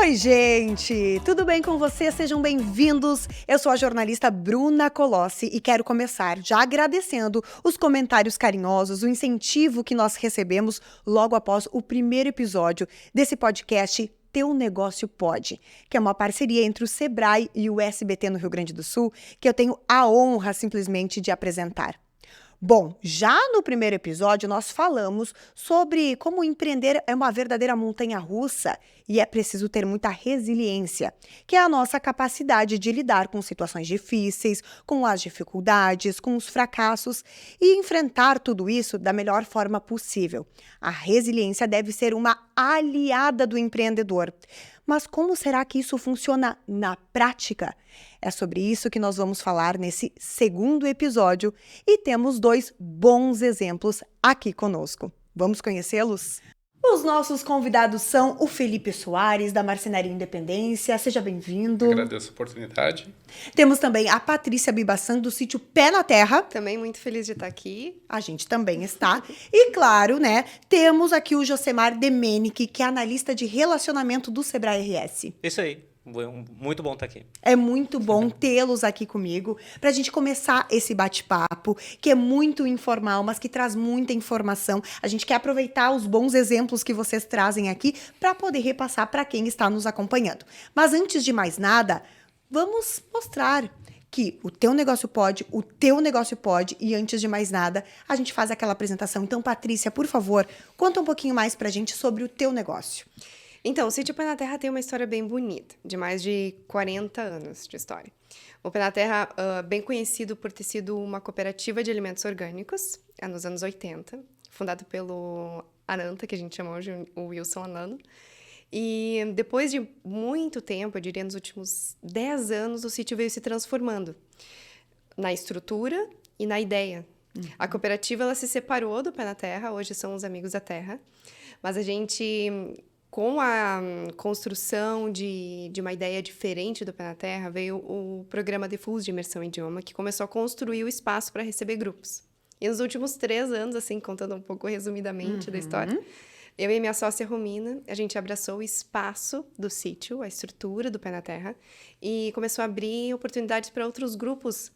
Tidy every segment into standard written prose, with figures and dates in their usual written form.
Oi, gente! Tudo bem com vocês? Sejam bem-vindos! Eu sou a jornalista Bruna Colossi e quero começar já agradecendo os comentários carinhosos, o incentivo que nós recebemos logo após o primeiro episódio desse podcast Teu Negócio Pode, que é uma parceria entre o Sebrae e o SBT no Rio Grande do Sul, que eu tenho a honra simplesmente de apresentar. Bom, já no primeiro episódio nós falamos sobre como empreender é uma verdadeira montanha-russa e é preciso ter muita resiliência, que é a nossa capacidade de lidar com situações difíceis, com as dificuldades, com os fracassos e enfrentar tudo isso da melhor forma possível. A resiliência deve ser uma aliada do empreendedor. Mas como será que isso funciona na prática? É sobre isso que nós vamos falar nesse segundo episódio e temos 2 bons exemplos aqui conosco. Vamos conhecê-los? Os nossos convidados são o Felipe Soares, da Marcenaria Independência. Seja bem-vindo. Agradeço a oportunidade. Temos também a Patrícia Bibassan, do sítio Pé na Terra. Também muito feliz de estar aqui. A gente também está. E claro, né, temos aqui o Josemar Demenick, que é analista de relacionamento do Sebrae RS. Isso aí. Muito bom estar aqui. É muito bom tê-los aqui comigo para a gente começar esse bate-papo, que é muito informal, mas que traz muita informação. A gente quer aproveitar os bons exemplos que vocês trazem aqui para poder repassar para quem está nos acompanhando. Mas antes de mais nada, vamos mostrar que o teu negócio pode, e antes de mais nada, a gente faz aquela apresentação. Então, Patrícia, por favor, conta um pouquinho mais pra gente sobre o teu negócio. Então, o Sítio Pé na Terra tem uma história bem bonita, de mais de 40 anos de história. O Pé na Terra, bem conhecido por ter sido uma cooperativa de alimentos orgânicos, nos anos 80, fundado pelo Ananta, que a gente chama hoje o Wilson Anano. E depois de muito tempo, eu diria nos últimos 10 anos, o sítio veio se transformando na estrutura e na ideia. A cooperativa ela se separou do Pé na Terra, hoje são os Amigos da Terra, mas a gente, com a construção de uma ideia diferente do Pé na Terra, veio o programa Defus de Imersão em Idioma, que começou a construir o espaço para receber grupos. E nos últimos 3 anos, assim, contando um pouco resumidamente da história, eu e minha sócia Romina, a gente abraçou o espaço do sítio, a estrutura do Pé na Terra, e começou a abrir oportunidades para outros grupos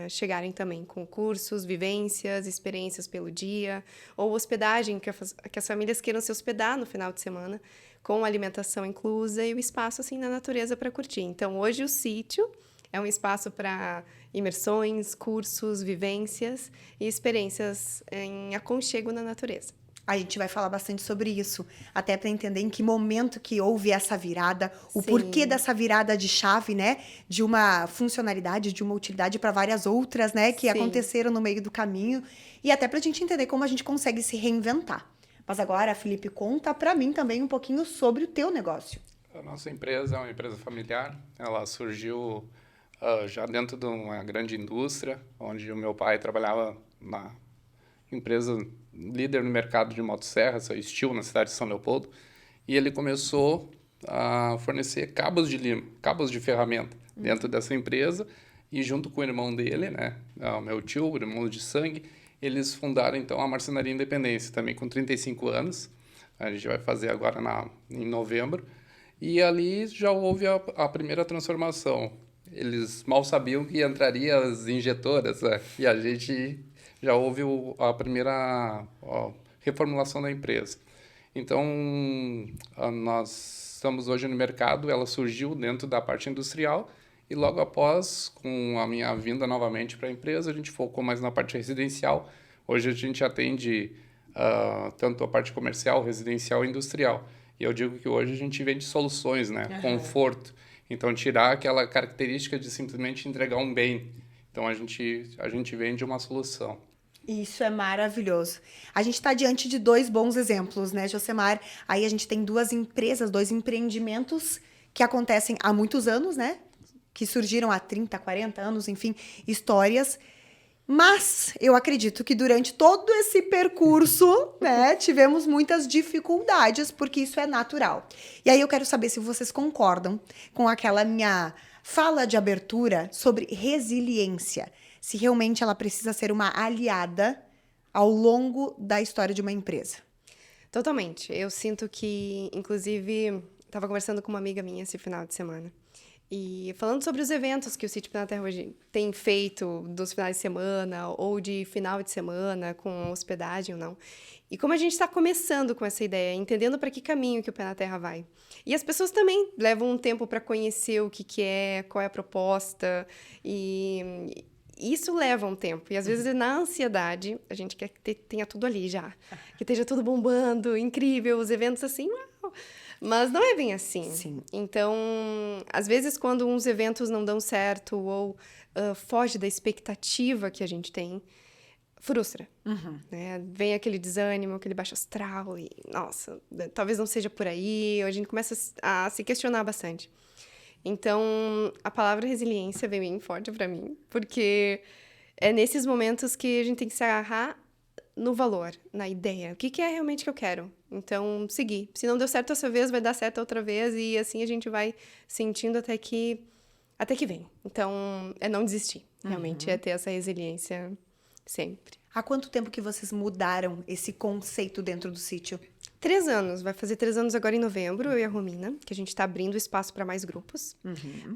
chegarem também com cursos, vivências, experiências pelo dia, ou hospedagem, que as famílias queiram se hospedar no final de semana, com alimentação inclusa e o espaço assim na natureza para curtir. Então, hoje o sítio é um espaço para imersões, cursos, vivências e experiências em aconchego na natureza. A gente vai falar bastante sobre isso, até para entender em que momento que houve essa virada, o Sim. porquê dessa virada de chave, né? De uma funcionalidade, de uma utilidade para várias outras, né? Que Sim. aconteceram no meio do caminho. E até para a gente entender como a gente consegue se reinventar. Mas agora, Felipe, conta para mim também um pouquinho sobre o teu negócio. A nossa empresa é uma empresa familiar. Ela surgiu já dentro de uma grande indústria, onde o meu pai trabalhava na empresa líder no mercado de motosserras, a Steel, na cidade de São Leopoldo, e ele começou a fornecer cabos de lima, cabos de ferramenta dentro dessa empresa, e junto com o irmão dele, né, o meu tio, o irmão de sangue, eles fundaram então a Marcenaria Independência, também com 35 anos, a gente vai fazer agora em novembro, e ali já houve a primeira transformação. Eles mal sabiam que entraria as injetoras, né, e a gente já houve a primeira reformulação da empresa. Então, nós estamos hoje no mercado, ela surgiu dentro da parte industrial e logo após, com a minha vinda novamente para a empresa, a gente focou mais na parte residencial. Hoje a gente atende tanto a parte comercial, residencial e industrial. E eu digo que hoje a gente vende soluções, né? Conforto. Então, tirar aquela característica de simplesmente entregar um bem. Então, a gente vende uma solução. Isso é maravilhoso. A gente está diante de 2 bons exemplos, né, Josemar? Aí a gente tem 2 empresas, 2 empreendimentos que acontecem há muitos anos, né? Que surgiram há 30, 40 anos, enfim, histórias. Mas eu acredito que durante todo esse percurso, né, tivemos muitas dificuldades, porque isso é natural. E aí eu quero saber se vocês concordam com aquela minha fala de abertura sobre resiliência. Se realmente ela precisa ser uma aliada ao longo da história de uma empresa. Totalmente. Eu sinto que, inclusive, Estava conversando com uma amiga minha esse final de semana. E falando sobre os eventos que o Sítio Pé na Terra hoje tem feito dos finais de semana ou de final de semana, com hospedagem ou não. E como a gente está começando com essa ideia, entendendo para que caminho que o Pé na Terra vai. E as pessoas também levam um tempo para conhecer o que é, qual é a proposta. E isso leva um tempo. E às vezes, na ansiedade, a gente quer que tenha tudo ali já. Que esteja tudo bombando, incrível, os eventos assim, uau! Mas não é bem assim. Sim. Então, às vezes, quando uns eventos não dão certo ou foge da expectativa que a gente tem, frustra. Né? Vem aquele desânimo, aquele baixo astral e, nossa, talvez não seja por aí. Ou a gente começa a se questionar bastante. Então, a palavra resiliência veio bem forte para mim, porque é nesses momentos que a gente tem que se agarrar no valor, na ideia. O que é realmente que eu quero? Então, seguir. Se não deu certo essa vez, vai dar certo outra vez e assim a gente vai sentindo até que vem. Então, é não desistir. Realmente, é ter essa resiliência sempre. Há quanto tempo que vocês mudaram esse conceito dentro do sítio? 3 anos. Vai fazer 3 anos agora em novembro, eu e a Romina, que a gente está abrindo espaço para mais grupos.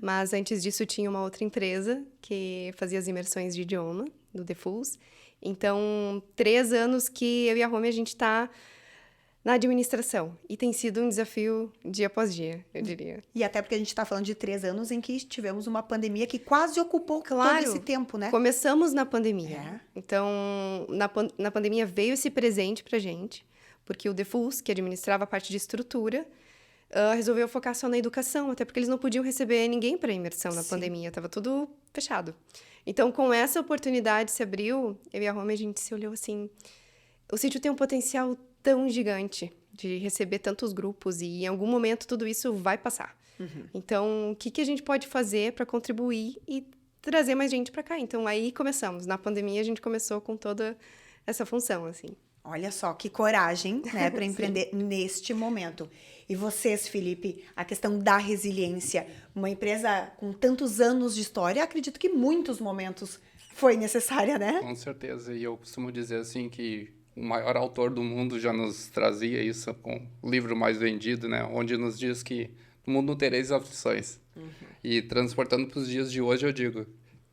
Mas antes disso, tinha uma outra empresa que fazia as imersões de idioma, do The Fools. Então, 3 anos que eu e a Romy, a gente está na administração. E tem sido um desafio dia após dia, eu diria. E até porque a gente está falando de 3 anos em que tivemos uma pandemia que quase ocupou Claro, todo esse tempo, né? Começamos na pandemia. É. Então, na pandemia veio esse presente pra gente, porque o The Fools, que administrava a parte de estrutura, resolveu focar só na educação, até porque eles não podiam receber ninguém para imersão na pandemia, estava tudo fechado. Então, com essa oportunidade se abriu, eu e a Romy, a gente se olhou assim, o sítio tem um potencial tão gigante de receber tantos grupos e em algum momento tudo isso vai passar. Então, o que a gente pode fazer para contribuir e trazer mais gente para cá? Então, aí começamos. Na pandemia, a gente começou com toda essa função, assim. Olha só, que coragem, né, para empreender neste momento. E vocês, Felipe, a questão da resiliência, uma empresa com tantos anos de história, acredito que muitos momentos foi necessária, né? Com certeza. E eu costumo dizer assim que o maior autor do mundo já nos trazia isso com o livro mais vendido, né? Onde nos diz que no mundo tereis aflições. E transportando para os dias de hoje, eu digo,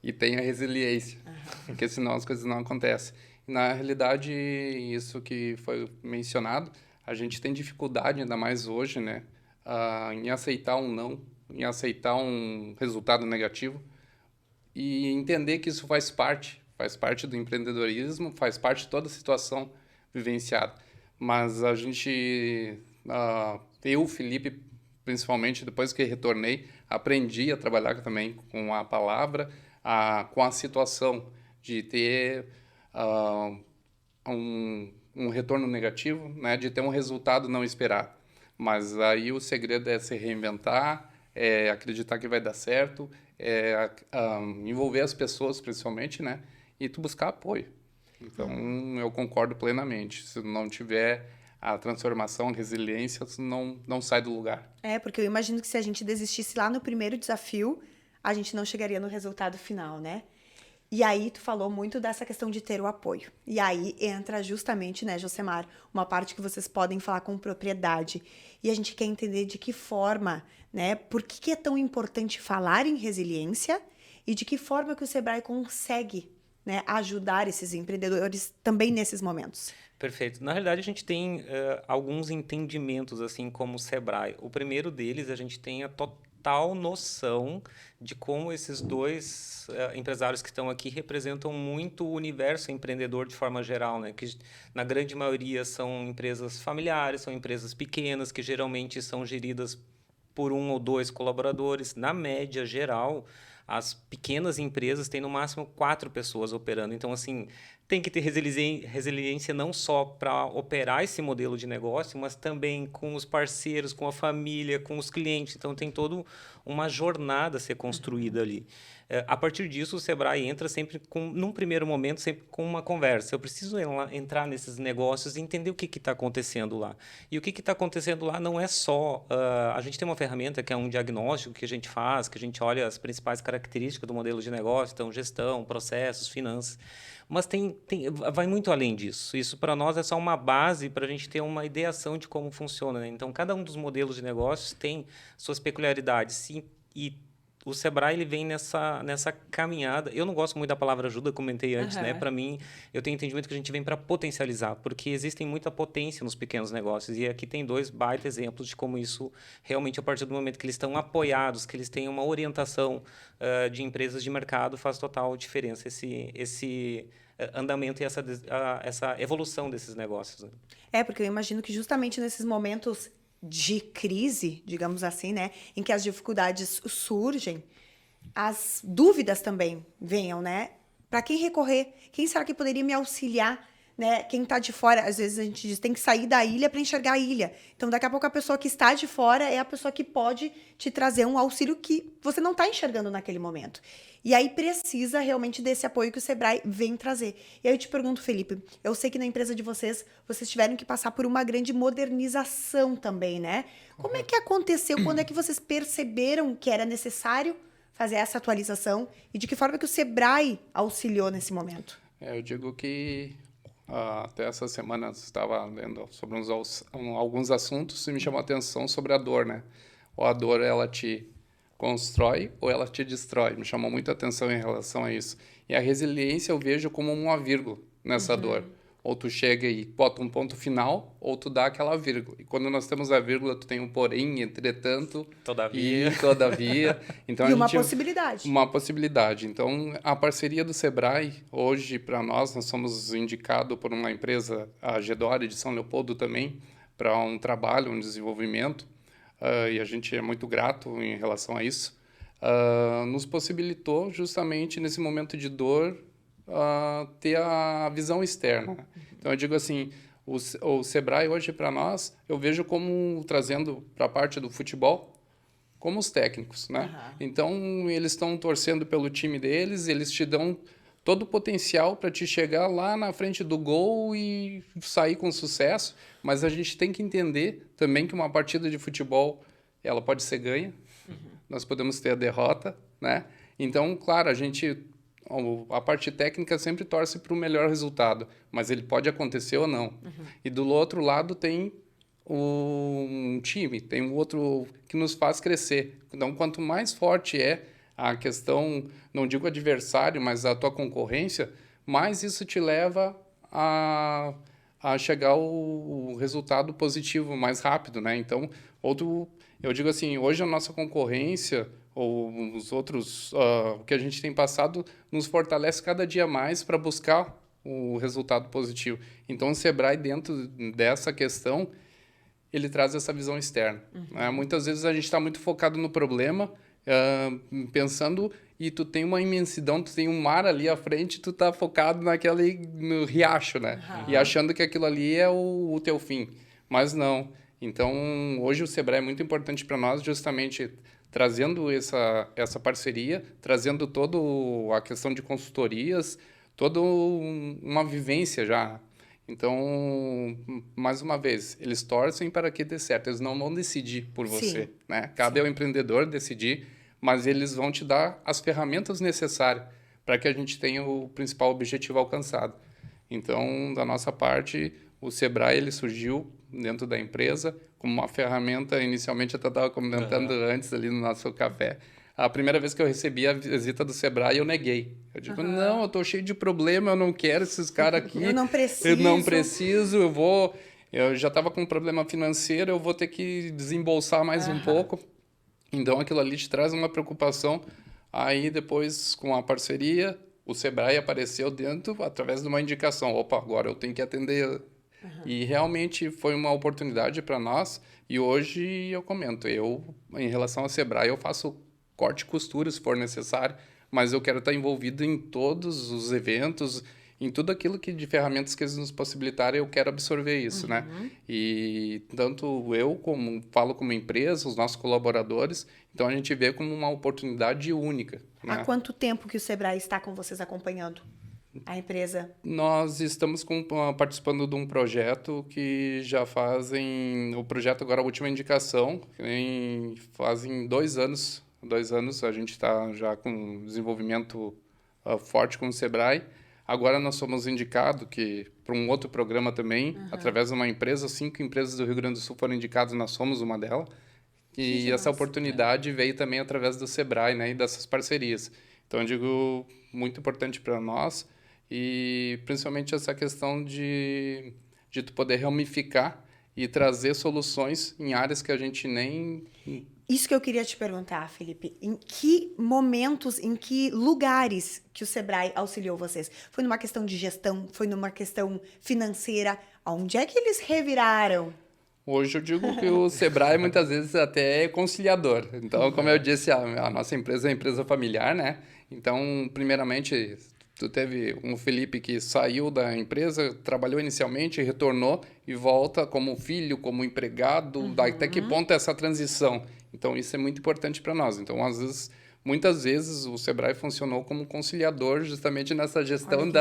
e tenha resiliência, porque senão as coisas não acontecem. Na realidade, isso que foi mencionado, a gente tem dificuldade, ainda mais hoje, né, em aceitar um não, em aceitar um resultado negativo e entender que isso faz parte do empreendedorismo, faz parte de toda a situação vivenciada. Mas a gente, eu, Felipe, principalmente depois que retornei, aprendi a trabalhar também com a palavra, com a situação de ter um retorno negativo, né, de ter um resultado não esperado. Mas aí o segredo é se reinventar, é acreditar que vai dar certo, envolver as pessoas principalmente, né, e tu buscar apoio. Então, eu concordo plenamente. Se não tiver a transformação, a resiliência, não sai do lugar. Porque eu imagino que se a gente desistisse lá no primeiro desafio, a gente não chegaria no resultado final, né? E aí, tu falou muito dessa questão de ter o apoio. E aí entra justamente, né, Josemar, uma parte que vocês podem falar com propriedade. E a gente quer entender de que forma, né, por que é tão importante falar em resiliência e de que forma que o Sebrae consegue, né, ajudar esses empreendedores também nesses momentos. Perfeito. Na realidade, a gente tem alguns entendimentos, assim, como o Sebrae. O primeiro deles, a gente tem a total noção de como esses dois empresários que estão aqui representam muito o universo empreendedor de forma geral, né? Que na grande maioria são empresas familiares, são empresas pequenas, que geralmente são geridas por 1 ou 2 colaboradores. Na média geral, as pequenas empresas têm no máximo 4 pessoas operando. Então, assim, tem que ter resiliência não só para operar esse modelo de negócio, mas também com os parceiros, com a família, com os clientes. Então, tem toda uma jornada a ser construída ali. A partir disso, o Sebrae entra sempre, num primeiro momento, sempre com uma conversa. Eu preciso entrar nesses negócios e entender o que está acontecendo lá. E o que está acontecendo lá não é só... a gente tem uma ferramenta que é um diagnóstico que a gente faz, que a gente olha as principais características do modelo de negócio, então gestão, processos, finanças. Mas vai muito além disso. Isso para nós é só uma base para a gente ter uma ideação de como funciona, né? Então, cada um dos modelos de negócios tem suas peculiaridades. Sim, e o Sebrae ele vem nessa caminhada. Eu não gosto muito da palavra ajuda, comentei antes, né? Para mim, eu tenho entendimento que a gente vem para potencializar, porque existem muita potência nos pequenos negócios. E aqui tem 2 baita exemplos de como isso realmente, a partir do momento que eles estão apoiados, que eles têm uma orientação de empresas de mercado, faz total diferença esse andamento e essa evolução desses negócios, né? Porque eu imagino que justamente nesses momentos de crise, digamos assim, né, em que as dificuldades surgem, as dúvidas também venham, né? Para quem recorrer? Quem será que poderia me auxiliar? Né? Quem está de fora, às vezes a gente diz, tem que sair da ilha para enxergar a ilha. Então, daqui a pouco, a pessoa que está de fora é a pessoa que pode te trazer um auxílio que você não está enxergando naquele momento. E aí precisa realmente desse apoio que o Sebrae vem trazer. E aí eu te pergunto, Felipe, eu sei que na empresa de vocês tiveram que passar por uma grande modernização também, né? Como é que aconteceu? Quando é que vocês perceberam que era necessário fazer essa atualização? E de que forma que o Sebrae auxiliou nesse momento? Eu digo que até essa semana eu estava lendo sobre alguns assuntos e me chamou a atenção sobre a dor, né? Ou a dor, ela te constrói ou ela te destrói. Me chamou muita atenção em relação a isso. E a resiliência eu vejo como uma vírgula nessa dor. Ou tu chega e bota um ponto final, ou tu dá aquela vírgula. E quando nós temos a vírgula, tu tem um porém, entretanto, todavia. E todavia. Então, e uma possibilidade. Uma possibilidade. Então, a parceria do Sebrae, hoje, para nós somos indicados por uma empresa, a Gedore, de São Leopoldo também, para um trabalho, um desenvolvimento, e a gente é muito grato em relação a isso, nos possibilitou justamente nesse momento de dor ter a visão externa. Então, eu digo assim, o Sebrae hoje para nós, eu vejo como trazendo para a parte do futebol, como os técnicos, né? Então, eles estão torcendo pelo time deles, eles te dão todo o potencial para te chegar lá na frente do gol e sair com sucesso, mas a gente tem que entender também que uma partida de futebol, ela pode ser ganha, nós podemos ter a derrota, né? Então, claro, a parte técnica sempre torce para o melhor resultado, mas ele pode acontecer ou não. E do outro lado tem um time, tem um outro que nos faz crescer. Então, quanto mais forte é a questão, não digo adversário, mas a tua concorrência, mais isso te leva a chegar ao resultado positivo mais rápido, né? Então, eu digo assim, hoje a nossa concorrência ou os outros, o que a gente tem passado, nos fortalece cada dia mais para buscar o resultado positivo. Então, o Sebrae, dentro dessa questão, ele traz essa visão externa. Né? Muitas vezes a gente está muito focado no problema, pensando, e tu tem uma imensidão, tu tem um mar ali à frente, tu tá focado no riacho, né? E achando que aquilo ali é o teu fim. Mas não. Então, hoje o Sebrae é muito importante para nós, justamente trazendo essa parceria, trazendo toda a questão de consultorias, toda uma vivência já. Então, mais uma vez, eles torcem para que dê certo. Eles não vão decidir por você, né? Cabe ao empreendedor decidir, mas eles vão te dar as ferramentas necessárias para que a gente tenha o principal objetivo alcançado. Então, da nossa parte, o Sebrae ele surgiu dentro da empresa como uma ferramenta. Inicialmente, eu estava comentando antes ali no nosso café. A primeira vez que eu recebi a visita do Sebrae, eu neguei. Eu digo, não, eu estou cheio de problema, eu não quero esses caras aqui. Eu não preciso. Eu não preciso, eu já estava com um problema financeiro, eu vou ter que desembolsar mais um pouco. Então, aquilo ali te traz uma preocupação. Aí, depois, com a parceria, o Sebrae apareceu dentro através de uma indicação. Opa, agora eu tenho que atender. E realmente foi uma oportunidade para nós. E hoje eu comento, em relação ao Sebrae, eu faço corte e costura se for necessário, mas eu quero estar envolvido em todos os eventos, em tudo aquilo de ferramentas que eles nos possibilitarem, eu quero absorver isso, né? E tanto eu falo como empresa, os nossos colaboradores, então a gente vê como uma oportunidade única. Né? Há quanto tempo que o Sebrae está com vocês acompanhando a empresa? Nós estamos participando de um projeto que já o projeto agora, a última indicação, fazem 2 anos. 2 anos a gente está já com desenvolvimento forte com o Sebrae. Agora nós somos indicados que para um outro programa também, através de uma empresa, 5 empresas do Rio Grande do Sul foram indicadas, nós somos uma delas. E essa oportunidade veio também através do Sebrae, né, e dessas parcerias. Então, eu digo, muito importante para nós, e principalmente essa questão de tu poder ramificar e trazer soluções em áreas que a gente nem... Isso que eu queria te perguntar, Felipe. Em que momentos, em que lugares que o Sebrae auxiliou vocês? Foi numa questão de gestão? Foi numa questão financeira? Onde é que eles reviraram? Hoje eu digo que o Sebrae muitas vezes até é conciliador. Então, como eu disse, a nossa empresa é uma empresa familiar, né? Então, primeiramente, tu teve um Felipe que saiu da empresa, trabalhou inicialmente, retornou e volta como filho, como empregado. Até que ponto é essa transição? Então, isso é muito importante para nós. Então, muitas vezes, o Sebrae funcionou como conciliador justamente nessa gestão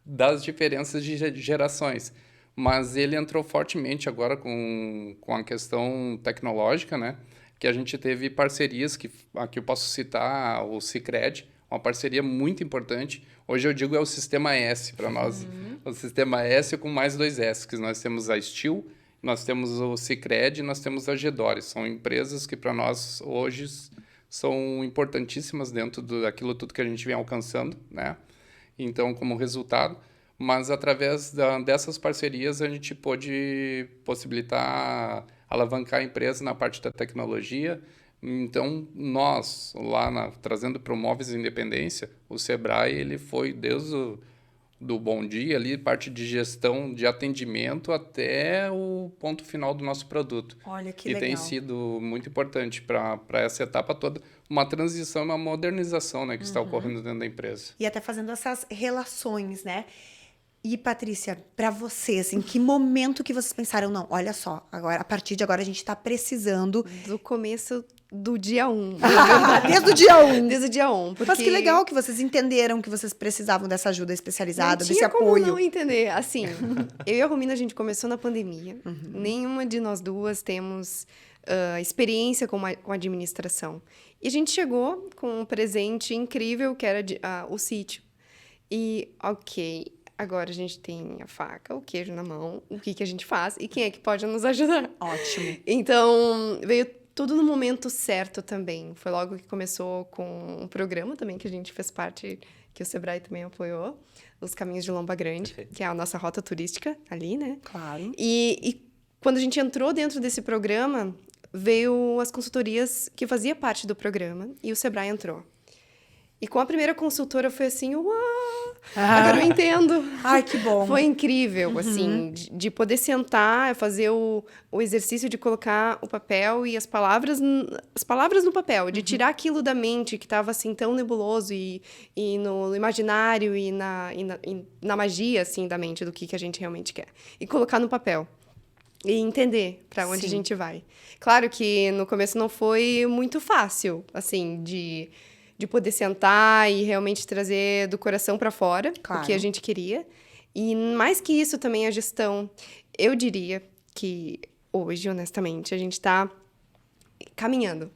das diferenças de gerações. Mas ele entrou fortemente agora com a questão tecnológica, né? Que a gente teve parcerias, que aqui eu posso citar o Sicredi, uma parceria muito importante. Hoje eu digo é o Sistema S para nós. O Sistema S com mais 2 S, que nós temos a Steel, nós temos o Sicredi e nós temos a Gedore. São empresas que para nós hoje são importantíssimas dentro daquilo tudo que a gente vem alcançando, né? Então, como resultado... Mas, através dessas parcerias, a gente pôde possibilitar, alavancar a empresa na parte da tecnologia. Então, nós, lá trazendo para o Móveis Independência, o Sebrae ele foi desde do bom dia, ali, parte de gestão, de atendimento, até o ponto final do nosso produto. Olha que legal. E tem sido muito importante para essa etapa toda, uma transição, uma modernização, né, que está ocorrendo dentro da empresa. E até fazendo essas relações, né? E, Patrícia, para vocês, em que momento que vocês pensaram, não, olha só, agora, a partir de agora a gente está precisando... Do começo do dia 1. Desde o dia 1. Desde o dia 1. Porque... Mas que legal que vocês entenderam que vocês precisavam dessa ajuda especializada, desse apoio. Não tinha como não entender. Assim, eu e a Romina, a gente começou na pandemia. Nenhuma de nós duas temos experiência com administração. E a gente chegou com um presente incrível, que era o sítio. E, ok... Agora a gente tem a faca, o queijo na mão, o que a gente faz e quem é que pode nos ajudar. Ótimo. Então, veio tudo no momento certo também. Foi logo que começou com um programa também que a gente fez parte, que o Sebrae também apoiou, Os Caminhos de Lomba Grande, que é a nossa rota turística ali, né? Claro. E quando a gente entrou dentro desse programa, veio as consultorias que fazia parte do programa e o Sebrae entrou. E com a primeira consultora foi assim, uau! Agora eu entendo. Ai, que bom. Foi incrível, assim, de poder sentar, fazer o exercício de colocar o papel e as palavras no papel, de tirar aquilo da mente que estava assim tão nebuloso e no imaginário e na magia, assim, da mente, do que a gente realmente quer. E colocar no papel. E entender para onde a gente vai. Claro que no começo não foi muito fácil, assim, de poder sentar e realmente trazer do coração para fora o que a gente queria. E mais que isso também a gestão. Eu diria que hoje, honestamente, a gente está caminhando.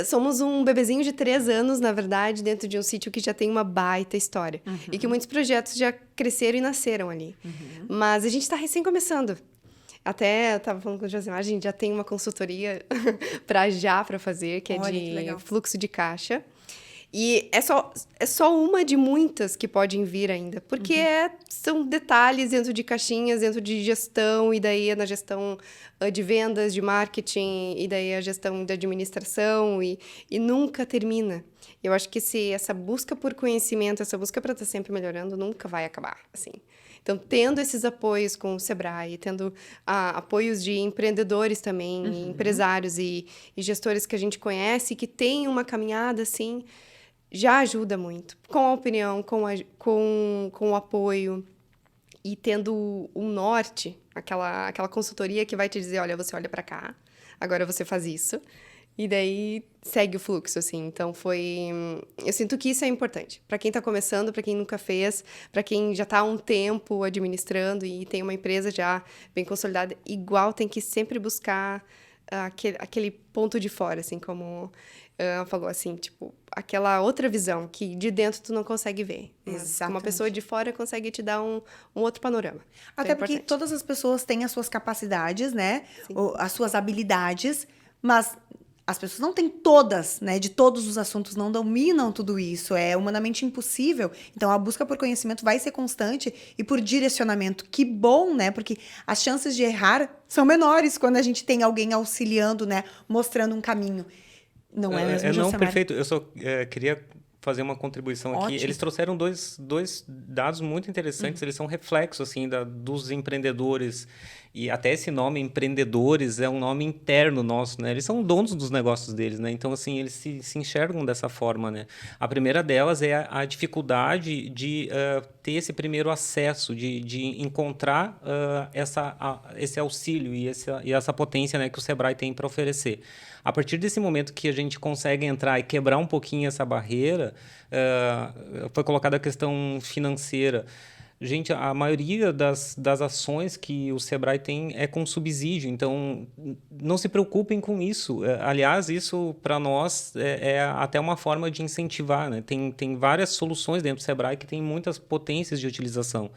Somos um bebezinho de 3 anos, na verdade, dentro de um sítio que já tem uma baita história. E que muitos projetos já cresceram e nasceram ali. Mas a gente está recém começando. Até eu estava falando com o Josimar, a gente já tem uma consultoria para fazer, que é de fluxo de caixa. E é só uma de muitas que podem vir ainda, porque são detalhes dentro de caixinhas, dentro de gestão, e daí é na gestão de vendas, de marketing, e daí a gestão de administração, e nunca termina. Eu acho que essa busca por conhecimento, essa busca para estar sempre melhorando, nunca vai acabar, assim. Então, tendo esses apoios com o Sebrae, tendo apoios de empreendedores também, empresários e gestores que a gente conhece, que têm uma caminhada, assim... já ajuda muito, com a opinião, com o apoio e tendo um norte, aquela consultoria que vai te dizer, olha, você olha para cá, agora você faz isso, e daí segue o fluxo, assim. Então, eu sinto que isso é importante, para quem está começando, para quem nunca fez, para quem já está há um tempo administrando e tem uma empresa já bem consolidada, igual tem que sempre buscar aquele ponto de fora, assim, como falou, assim, tipo, aquela outra visão que de dentro tu não consegue ver. Mas uma Exatamente. pessoa de fora consegue te dar um outro panorama. Então, Até é porque importante. todas as pessoas têm as suas capacidades, né? Sim. As suas habilidades, mas as pessoas não têm todas, né? De todos os assuntos, não dominam tudo isso. É humanamente impossível. Então, a busca por conhecimento vai ser constante e por direcionamento. Que bom, né? Porque as chances de errar são menores quando a gente tem alguém auxiliando, né? Mostrando um caminho. Não é mesmo, Não, Josemar? perfeito. Eu só queria fazer uma contribuição aqui. Ótimo. Eles trouxeram dois dados muito interessantes. Eles são reflexos assim dos empreendedores, e até esse nome empreendedores é um nome interno nosso, né? Eles são donos dos negócios deles, né? Então assim eles se enxergam dessa forma, né? A primeira delas é a dificuldade de ter esse primeiro acesso, de encontrar esse auxílio e essa potência, né, que o Sebrae tem para oferecer. A partir desse momento que a gente consegue entrar e quebrar um pouquinho essa barreira, foi colocada a questão financeira. Gente, a maioria das ações que o Sebrae tem é com subsídio, então não se preocupem com isso. Aliás, isso para nós é até uma forma de incentivar, né? Tem várias soluções dentro do Sebrae que tem muitas potências de utilização.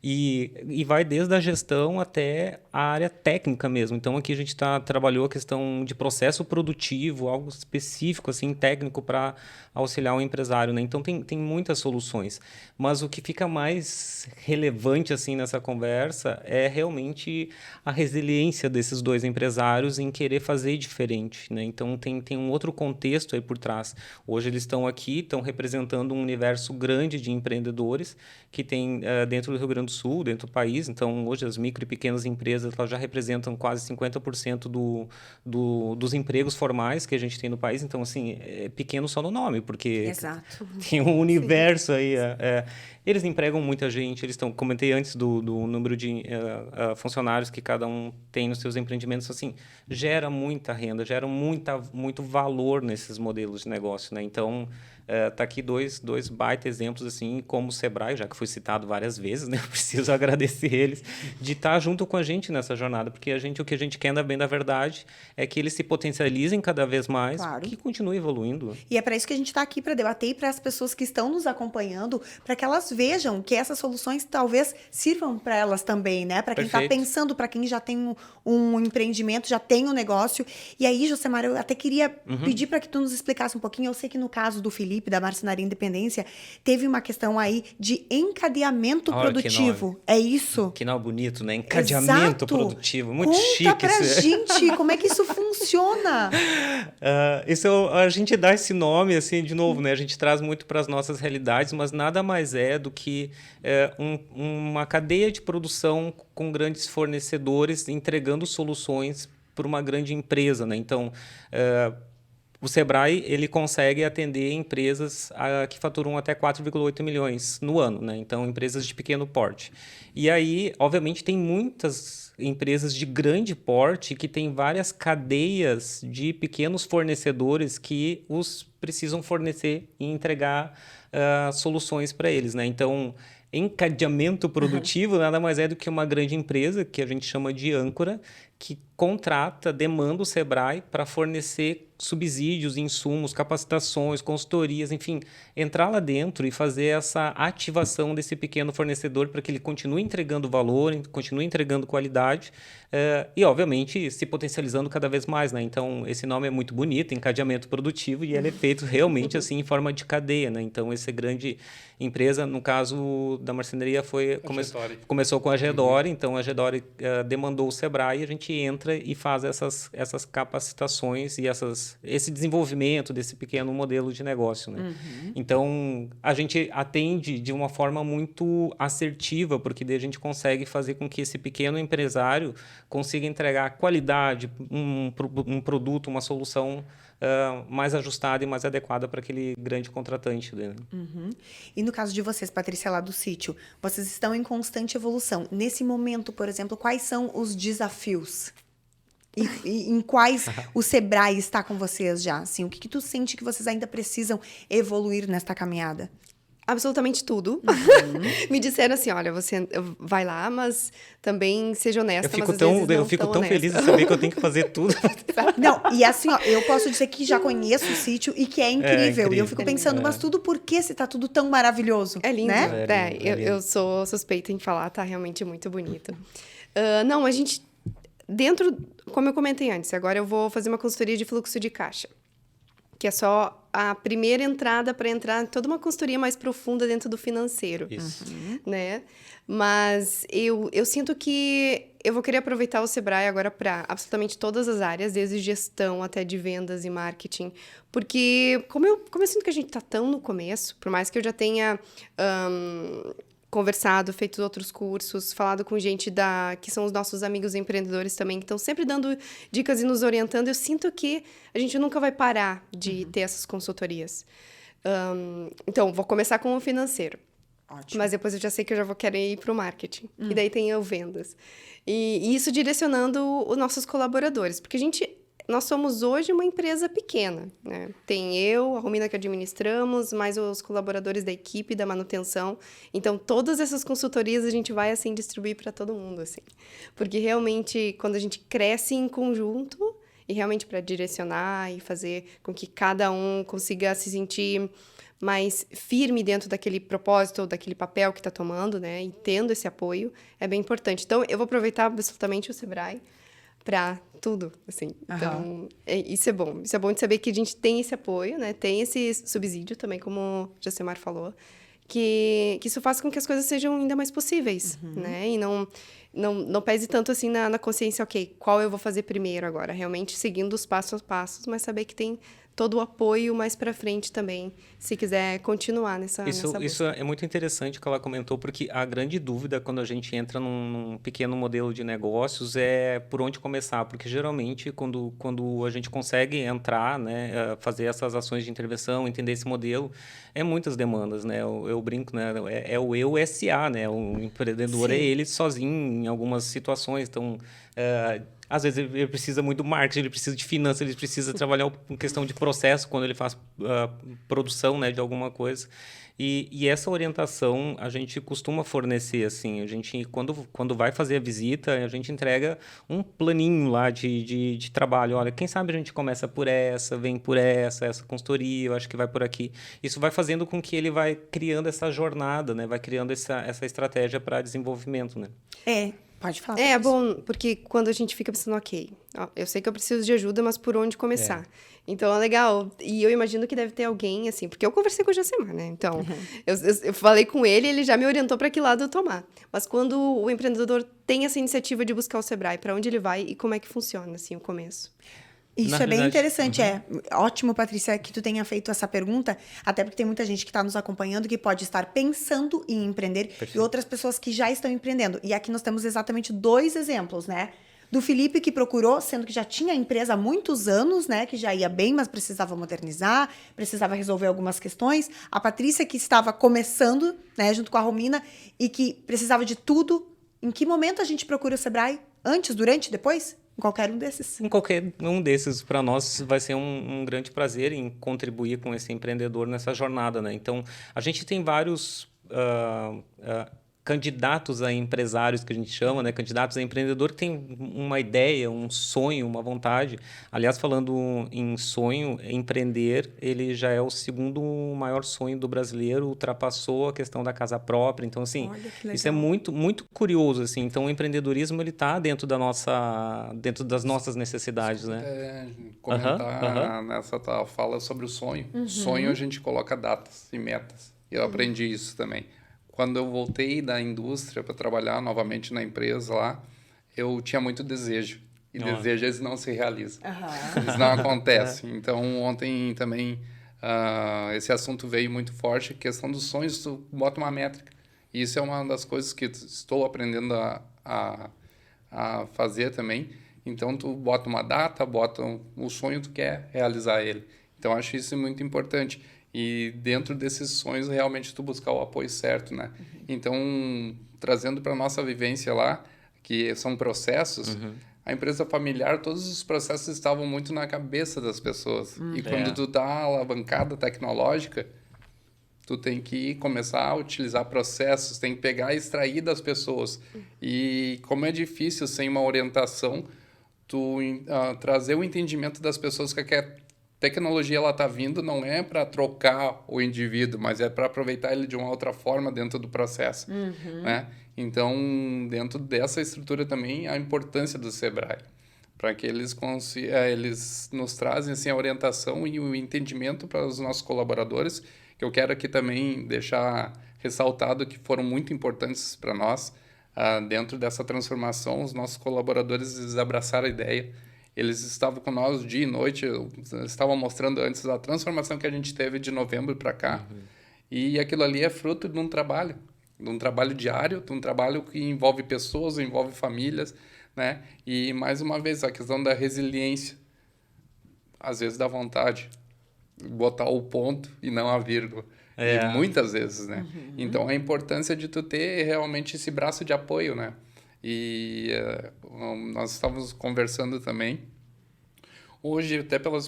E vai desde a gestão até a área técnica mesmo. Então, aqui a gente trabalhou a questão de processo produtivo, algo específico, assim, técnico para auxiliar o empresário, né? Então, tem muitas soluções. Mas o que fica mais relevante, assim, nessa conversa é realmente a resiliência desses dois empresários em querer fazer diferente, né? Então, tem um outro contexto aí por trás. Hoje eles estão aqui, estão representando um universo grande de empreendedores que tem dentro do Rio Grande do Sul, dentro do país. Então, hoje as micro e pequenas empresas elas já representam quase 50% dos empregos formais que a gente tem no país. Então, assim, é pequeno só no nome, porque Exato. tem um universo aí. Eles empregam muita gente, comentei antes do número de funcionários que cada um tem nos seus empreendimentos, assim, gera muita renda, gera muito valor nesses modelos de negócio, né? Então, tá aqui dois baita exemplos, assim, como o Sebrae, já que foi citado várias vezes, né? Eu preciso agradecer eles de estar junto com a gente nessa jornada, porque o que a gente quer, bem da verdade, é que eles se potencializem cada vez mais, Claro. que continuem evoluindo. E é para isso que a gente está aqui, para debater e para as pessoas que estão nos acompanhando, para que elas vejam que essas soluções talvez sirvam para elas também, né? Para quem está Perfeito. pensando, para quem já tem um empreendimento, já tem um negócio. E aí, Josemar, eu até queria pedir para que tu nos explicasse um pouquinho. Eu sei que no caso do Felipe, da Marcenaria Independência, teve uma questão aí de encadeamento Olha que produtivo. nome. É isso? Que nome bonito, né? Encadeamento Exato. produtivo. Muito Conta chique. pra gente como é que isso funciona. A gente dá esse nome, assim, de novo, né? A gente traz muito para as nossas realidades, mas nada mais é do que uma cadeia de produção com grandes fornecedores entregando soluções para uma grande empresa, né? Então, o Sebrae ele consegue atender empresas que faturam até 4,8 milhões no ano, né? Então, empresas de pequeno porte. E aí, obviamente, tem muitas empresas de grande porte que têm várias cadeias de pequenos fornecedores que os precisam fornecer e entregar soluções para eles, né? Então, encadeamento produtivo nada mais é do que uma grande empresa, que a gente chama de âncora, que demanda o Sebrae para fornecer subsídios, insumos, capacitações, consultorias, enfim, entrar lá dentro e fazer essa ativação desse pequeno fornecedor para que ele continue entregando valor, continue entregando qualidade e, obviamente, se potencializando cada vez mais, né? Então, esse nome é muito bonito, encadeamento produtivo, e ele é feito realmente assim em forma de cadeia, né? Então, essa grande empresa, no caso da marcenaria, começou com a Gedore, então a Gedore demandou o Sebrae e a gente entra e faz essas capacitações e esse desenvolvimento desse pequeno modelo de negócio, né? Então, a gente atende de uma forma muito assertiva, porque daí a gente consegue fazer com que esse pequeno empresário consiga entregar qualidade, um produto, uma solução mais ajustada e mais adequada para aquele grande contratante dele. E no caso de vocês, Patrícia, lá do sítio, vocês estão em constante evolução. Nesse momento, por exemplo, quais são os desafios? E em quais o Sebrae está com vocês já? Assim, o que tu sente que vocês ainda precisam evoluir nesta caminhada? absolutamente tudo. Me disseram assim, olha, você vai lá, mas também seja honesta, Eu fico mas às vezes não eu fico tão honesta. feliz de saber que eu tenho que fazer tudo. Não, e assim, ó, eu posso dizer que já conheço o sítio e que é incrível. E eu incrível. fico pensando, mas tudo por que se tá tudo tão maravilhoso? É lindo, né? É lindo, é lindo. Eu sou suspeita em falar, tá realmente muito bonito. Não, a gente, como eu comentei antes, agora eu vou fazer uma consultoria de fluxo de caixa, que é só a primeira entrada para entrar em toda uma consultoria mais profunda dentro do financeiro. Isso. Né? Mas eu sinto que eu vou querer aproveitar o Sebrae agora para absolutamente todas as áreas, desde gestão até de vendas e marketing. Porque como eu sinto que a gente está tão no começo, por mais que eu já tenha conversado, feito outros cursos, falado com gente que são os nossos amigos empreendedores também, que estão sempre dando dicas e nos orientando, eu sinto que a gente nunca vai parar de ter essas consultorias. Então, vou começar com o financeiro. Ótimo. Mas depois eu já sei que eu já vou querer ir para o marketing. E daí tem o vendas. E isso direcionando os nossos colaboradores. Porque nós somos hoje uma empresa pequena, né? Tem eu, a Romina que administramos, mais os colaboradores da equipe, da manutenção. Então, todas essas consultorias a gente vai, assim, distribuir para todo mundo, assim. Porque, realmente, quando a gente cresce em conjunto, e realmente para direcionar e fazer com que cada um consiga se sentir mais firme dentro daquele propósito ou daquele papel que está tomando, né? E tendo esse apoio, é bem importante. Então, eu vou aproveitar absolutamente o Sebrae para tudo, assim. Então, isso é bom. Isso é bom de saber que a gente tem esse apoio, né? Tem esse subsídio também, como o Josemar falou, que isso faça com que as coisas sejam ainda mais possíveis, né? E não pese tanto, assim, na consciência, ok, qual eu vou fazer primeiro agora? Realmente seguindo os passos a passos, mas saber que tem todo o apoio mais para frente também, se quiser continuar nessa busca. Isso é muito interessante o que ela comentou, porque a grande dúvida quando a gente entra num pequeno modelo de negócios é por onde começar, porque geralmente quando a gente consegue entrar, né, fazer essas ações de intervenção, entender esse modelo, é muitas demandas, né? Eu brinco, né? É o eu SA, né? O empreendedor é ele sozinho em algumas situações, então às vezes ele precisa muito do marketing, ele precisa de finanças, ele precisa trabalhar com questão de processo quando ele faz produção, né, de alguma coisa. E essa orientação a gente costuma fornecer, assim, a gente, quando vai fazer a visita, a gente entrega um planinho lá de trabalho. Olha, quem sabe a gente começa por vem por essa consultoria, eu acho que vai por aqui. Isso vai fazendo com que ele vai criando essa jornada, né, vai criando essa estratégia para desenvolvimento, né? Pode falar. É bom, porque quando a gente fica pensando, ok, eu sei que eu preciso de ajuda, mas por onde começar? Então, é legal. E eu imagino que deve ter alguém, assim, porque eu conversei com o Josemar, né? Então, eu falei com ele já me orientou para que lado eu tomar. Mas quando o empreendedor tem essa iniciativa de buscar o Sebrae, para onde ele vai e como é que funciona, assim, o começo? Isso é bem interessante, Ótimo, Patrícia, que tu tenha feito essa pergunta, até porque tem muita gente que está nos acompanhando que pode estar pensando em empreender. Perfeito. E outras pessoas que já estão empreendendo. E aqui nós temos exatamente 2 exemplos, né? Do Felipe, que procurou, sendo que já tinha a empresa há muitos anos, né? Que já ia bem, mas precisava modernizar, precisava resolver algumas questões. A Patrícia, que estava começando, né? Junto com a Romina, e que precisava de tudo. Em que momento a gente procura o Sebrae? Antes, durante, depois? Em qualquer um desses. Em qualquer um desses, para nós, vai ser um grande prazer em contribuir com esse empreendedor nessa jornada, né? Então, a gente tem vários candidatos a empresários, que a gente chama, né? Candidatos a empreendedor que tem uma ideia, um sonho, uma vontade. Aliás, falando em sonho, empreender, ele já é o segundo maior sonho do brasileiro, ultrapassou a questão da casa própria. Então, assim, isso é muito, muito curioso, assim. Então, o empreendedorismo, ele está dentro dentro das nossas necessidades, né? Comentar nessa tua fala sobre o sonho. Sonho, a gente coloca datas e metas. Eu aprendi isso também. Quando eu voltei da indústria para trabalhar novamente na empresa lá, eu tinha muito desejo. E desejo, eles não se realizam. Eles não acontecem. Então, ontem também, esse assunto veio muito forte. A questão dos sonhos, tu bota uma métrica. E isso é uma das coisas que estou aprendendo a fazer também. Então, tu bota uma data, bota um sonho, tu quer realizar ele. Então, acho isso muito importante. E dentro desses sonhos, realmente, tu buscar o apoio certo, né? Então, trazendo para a nossa vivência lá, que são processos, a empresa familiar, todos os processos estavam muito na cabeça das pessoas. E quando tu tá alavancada tecnológica, tu tem que começar a utilizar processos, tem que pegar e extrair das pessoas. E como é difícil, sem uma orientação, trazer o entendimento das pessoas que a tecnologia ela está vindo não é para trocar o indivíduo, mas é para aproveitar ele de uma outra forma dentro do processo, né? Então, dentro dessa estrutura também, a importância do Sebrae, para que eles nos trazem assim, a orientação e o entendimento para os nossos colaboradores, que eu quero aqui também deixar ressaltado que foram muito importantes para nós. Dentro dessa transformação, os nossos colaboradores eles abraçaram a ideia. Eles estavam com nós dia e noite, estavam mostrando antes a transformação que a gente teve de novembro para cá. E aquilo ali é fruto de um trabalho diário, de um trabalho que envolve pessoas, envolve famílias, né? E, mais uma vez, a questão da resiliência. Às vezes dá vontade de botar o ponto e não a vírgula. E muitas vezes, né? Então, a importância de tu ter realmente esse braço de apoio, né? E nós estávamos conversando também. Hoje, até pela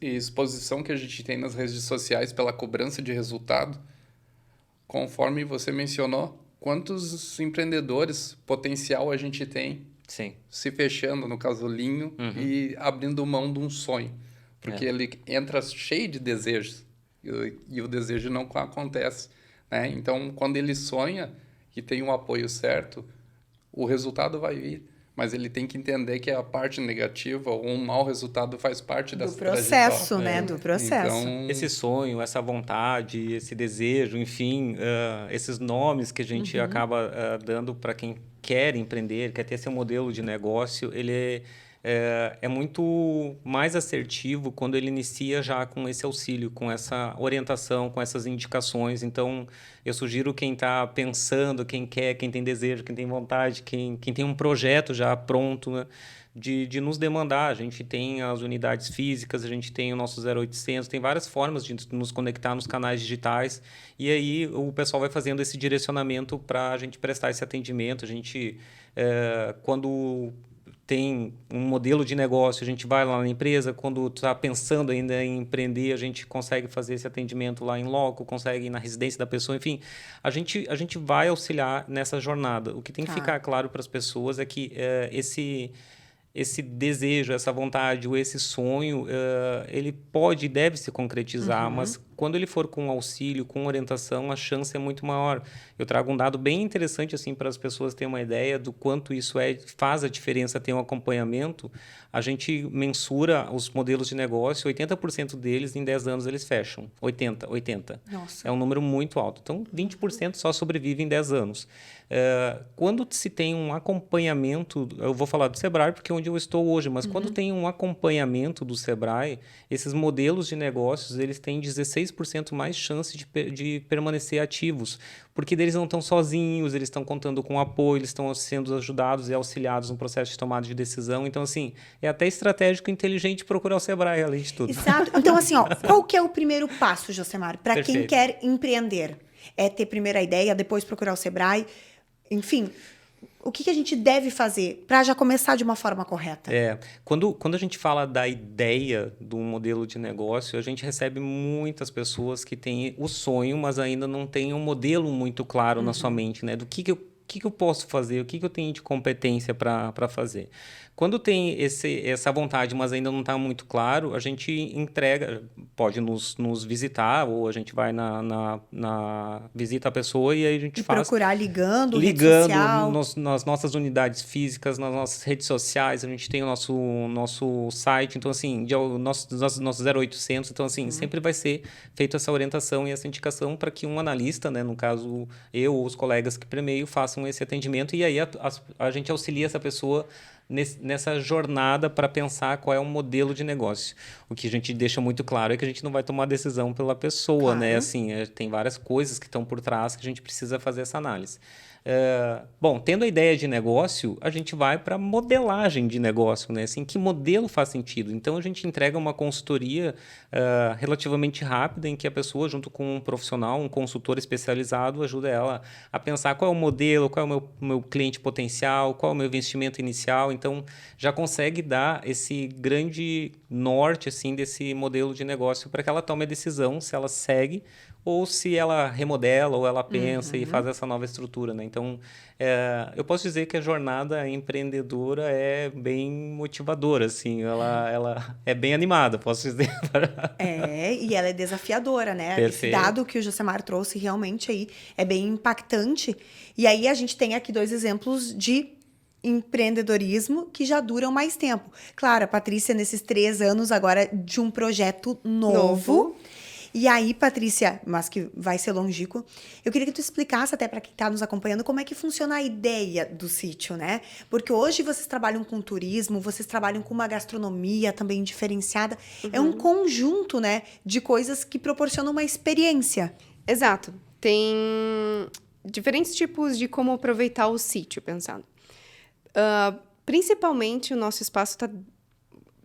exposição que a gente tem nas redes sociais, pela cobrança de resultado, conforme você mencionou, quantos empreendedores potencial a gente tem se fechando no casulinho e abrindo mão de um sonho. Porque ele entra cheio de desejos e o desejo não acontece, né? Então, quando ele sonha e tem um apoio certo, o resultado vai vir. Mas ele tem que entender que a parte negativa ou um mau resultado faz parte dessa processo, né? Do processo. Então, esse sonho, essa vontade, esse desejo, enfim, esses nomes que a gente acaba dando para quem quer empreender, quer ter seu modelo de negócio, ele é muito mais assertivo quando ele inicia já com esse auxílio, com essa orientação, com essas indicações. Então, eu sugiro quem está pensando, quem quer, quem tem desejo, quem tem vontade, quem tem um projeto já pronto, né, de nos demandar. A gente tem as unidades físicas, a gente tem o nosso 0800, tem várias formas de nos conectar nos canais digitais. E aí o pessoal vai fazendo esse direcionamento para a gente prestar esse atendimento. A gente, quando tem um modelo de negócio, a gente vai lá na empresa, quando está pensando ainda em empreender, a gente consegue fazer esse atendimento lá em loco, consegue ir na residência da pessoa, enfim, a gente vai auxiliar nessa jornada. O que tem que ficar claro para as pessoas é que esse desejo, essa vontade ou esse sonho, ele pode e deve se concretizar, mas quando ele for com auxílio, com orientação, a chance é muito maior. Eu trago um dado bem interessante assim, para as pessoas terem uma ideia do quanto isso faz a diferença ter um acompanhamento. A gente mensura os modelos de negócio, 80% deles em 10 anos eles fecham. 80%. Nossa. É um número muito alto. Então, 20% só sobrevive em 10 anos. Quando se tem um acompanhamento, eu vou falar do Sebrae porque é onde eu estou hoje, mas quando tem um acompanhamento do Sebrae, esses modelos de negócios eles têm 16% mais chance de permanecer ativos, porque eles não estão sozinhos, eles estão contando com apoio, eles estão sendo ajudados e auxiliados no processo de tomada de decisão. Então, assim, é até estratégico e inteligente procurar o Sebrae, além de tudo. Exato. Então, assim, qual que é o primeiro passo, Josemar, para quem Perfeito. quer empreender? É ter primeiro a ideia, depois procurar o Sebrae, enfim... O que a gente deve fazer para já começar de uma forma correta? Quando a gente fala da ideia do modelo de negócio, a gente recebe muitas pessoas que têm o sonho, mas ainda não têm um modelo muito claro na sua mente, né? Do que eu posso fazer, o que eu tenho de competência para fazer. Quando tem essa vontade, mas ainda não está muito claro, a gente entrega, pode nos visitar, ou a gente vai visita a pessoa e aí a gente faz... procurar ligando rede social. Nas nossas unidades físicas, nas nossas redes sociais, a gente tem o nosso site, então assim, nosso 0800, então assim, sempre vai ser feita essa orientação e essa indicação para que um analista, né, no caso eu ou os colegas que premeio, façam esse atendimento e aí a gente auxilia essa pessoa nessa jornada para pensar qual é o modelo de negócio. O que a gente deixa muito claro é que a gente não vai tomar decisão pela pessoa, né? Assim, tem várias coisas que estão por trás que a gente precisa fazer essa análise. Bom, tendo a ideia de negócio, a gente vai para modelagem de negócio, né? Assim, que modelo faz sentido? Então, a gente entrega uma consultoria relativamente rápida em que a pessoa, junto com um profissional, um consultor especializado, ajuda ela a pensar qual é o modelo, qual é o meu cliente potencial, qual é o meu investimento inicial. Então, já consegue dar esse grande norte assim, desse modelo de negócio para que ela tome a decisão se ela segue ou se ela remodela ou ela pensa e faz essa nova estrutura, né? Então, eu posso dizer que a jornada empreendedora é bem motivadora, assim, ela é bem animada, posso dizer. E ela é desafiadora, né? Perfeito. Esse dado que o Josemar trouxe realmente aí é bem impactante. E aí a gente tem aqui 2 exemplos de empreendedorismo que já duram mais tempo. Claro, a Patrícia, nesses 3 anos agora de um projeto novo. E aí, Patrícia, mas que vai ser longínquo, eu queria que tu explicasse até para quem está nos acompanhando como é que funciona a ideia do sítio, né? Porque hoje vocês trabalham com turismo, vocês trabalham com uma gastronomia também diferenciada. É um conjunto, né, de coisas que proporcionam uma experiência. Exato. Tem diferentes tipos de como aproveitar o sítio, pensando. Principalmente, o nosso espaço está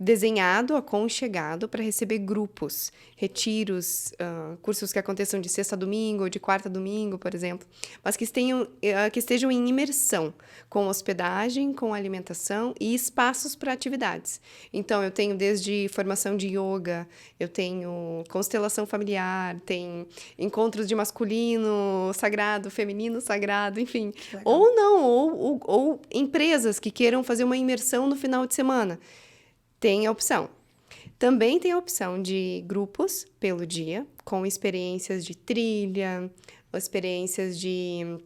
desenhado, aconchegado para receber grupos, retiros, cursos que aconteçam de sexta a domingo ou de quarta a domingo, por exemplo, mas que estejam em imersão, com hospedagem, com alimentação e espaços para atividades. Então, eu tenho desde formação de yoga, eu tenho constelação familiar, tem encontros de masculino sagrado, feminino sagrado, enfim. Ou não, ou empresas que queiram fazer uma imersão no final de semana. Tem a opção. Também tem a opção de grupos pelo dia, com experiências de trilha, experiências de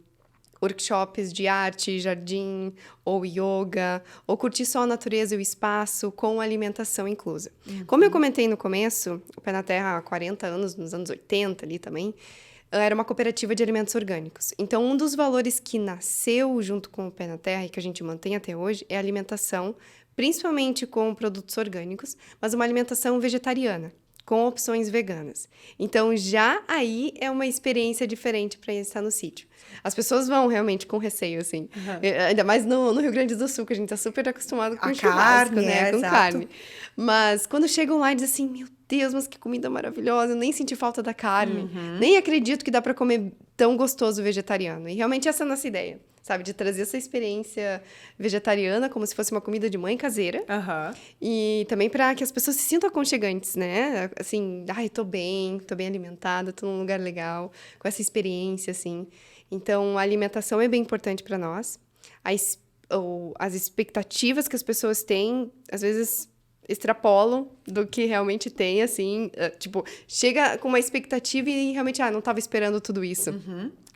workshops de arte, jardim, ou yoga, ou curtir só a natureza e o espaço, com alimentação inclusa. Como eu comentei no começo, o Pé na Terra há 40 anos, nos anos 80 ali também, era uma cooperativa de alimentos orgânicos. Então, um dos valores que nasceu junto com o Pé na Terra e que a gente mantém até hoje é a alimentação, principalmente com produtos orgânicos, mas uma alimentação vegetariana, com opções veganas. Então, já aí é uma experiência diferente para estar no sítio. As pessoas vão realmente com receio, assim. Ainda mais no Rio Grande do Sul, que a gente está super acostumado com churrasco, carne, né? Com exato. carne. Mas quando chegam lá e dizem assim, meu Deus, mas que comida maravilhosa, eu nem senti falta da carne. Nem acredito que dá para comer tão gostoso vegetariano. E realmente essa é a nossa ideia, sabe? De trazer essa experiência vegetariana como se fosse uma comida de mãe caseira. E também para que as pessoas se sintam aconchegantes, né? Assim, tô bem alimentada, tô num lugar legal, com essa experiência, assim. Então, a alimentação é bem importante para nós. As expectativas que as pessoas têm, às vezes, extrapolam do que realmente tem, assim. Tipo, chega com uma expectativa e realmente, não estava esperando tudo isso.